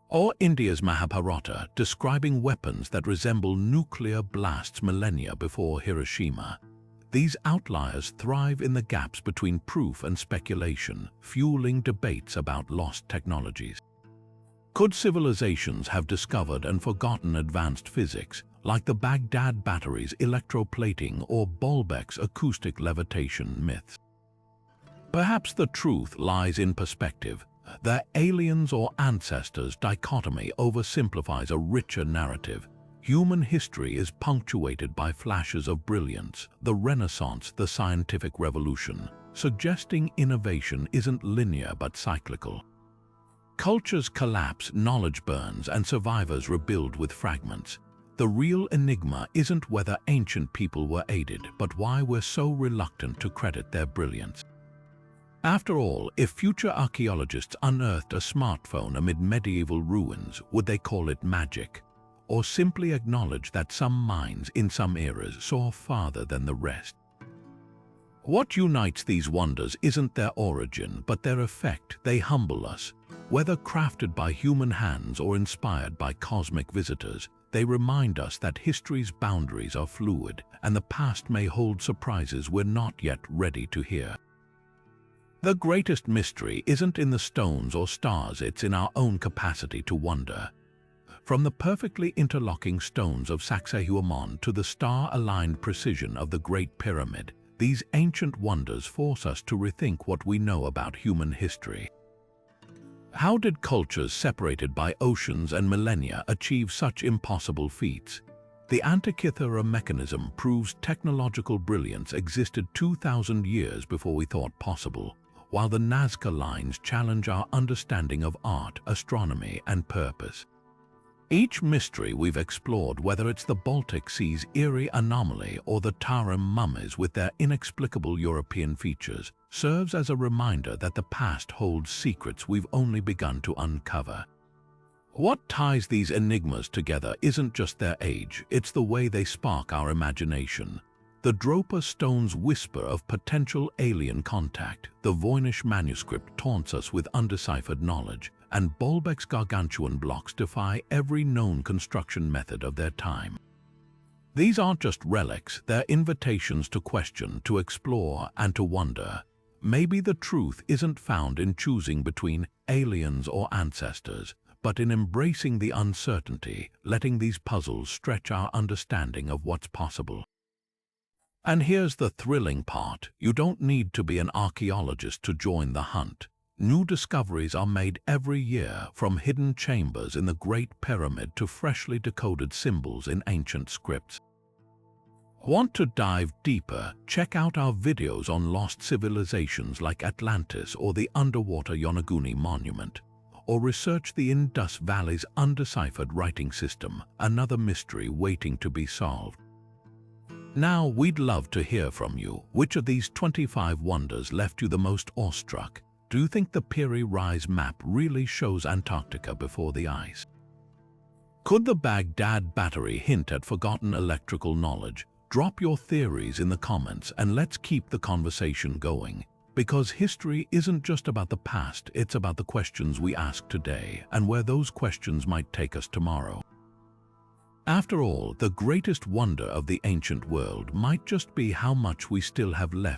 Or India's Mahabharata, describing weapons that resemble nuclear blasts millennia before Hiroshima. These outliers thrive in the gaps between proof and speculation, fueling debates about lost technologies. Could civilizations have discovered and forgotten advanced physics, like the Baghdad Battery's electroplating or Bolbec's acoustic levitation myths? Perhaps the truth lies in perspective. The aliens or ancestors dichotomy oversimplifies a richer narrative. Human history is punctuated by flashes of brilliance, the Renaissance, the scientific revolution, suggesting innovation isn't linear but cyclical. Cultures collapse, knowledge burns, and survivors rebuild with fragments. The real enigma isn't whether ancient people were aided, but why we're so reluctant to credit their brilliance. After all, if future archaeologists unearthed a smartphone amid medieval ruins, would they call it magic? Or simply acknowledge that some minds in some eras saw farther than the rest? What unites these wonders isn't their origin, but their effect. They humble us. Whether crafted by human hands or inspired by cosmic visitors, they remind us that history's boundaries are fluid, and the past may hold surprises we're not yet ready to hear. The greatest mystery isn't in the stones or stars, it's in our own capacity to wonder. From the perfectly interlocking stones of Sacsayhuamán to the star-aligned precision of the Great Pyramid, these ancient wonders force us to rethink what we know about human history. How did cultures separated by oceans and millennia achieve such impossible feats? The Antikythera Mechanism proves technological brilliance existed 2,000 years before we thought possible, while the Nazca lines challenge our understanding of art, astronomy, and purpose. Each mystery we've explored, whether it's the Baltic Sea's eerie anomaly or the Tarim mummies with their inexplicable European features, serves as a reminder that the past holds secrets we've only begun to uncover. What ties these enigmas together isn't just their age, it's the way they spark our imagination. The Dropa stone's whisper of potential alien contact, the Voynich Manuscript taunts us with undeciphered knowledge, and Bolbec's gargantuan blocks defy every known construction method of their time. These aren't just relics, they're invitations to question, to explore, and to wonder. Maybe the truth isn't found in choosing between aliens or ancestors, but in embracing the uncertainty, letting these puzzles stretch our understanding of what's possible. And here's the thrilling part: you don't need to be an archaeologist to join the hunt. New discoveries are made every year, from hidden chambers in the Great Pyramid to freshly decoded symbols in ancient scripts. Want to dive deeper? Check out our videos on lost civilizations like Atlantis or the underwater Yonaguni Monument. or research the Indus Valley's undeciphered writing system, another mystery waiting to be solved. Now, we'd love to hear from you. Which of these 25 wonders left you the most awestruck? Do you think the Piri Rise map really shows Antarctica before the ice? Could the Baghdad Battery hint at forgotten electrical knowledge? Drop your theories in the comments and let's keep the conversation going. Because history isn't just about the past, it's about the questions we ask today and where those questions might take us tomorrow. After all, the greatest wonder of the ancient world might just be how much we still have left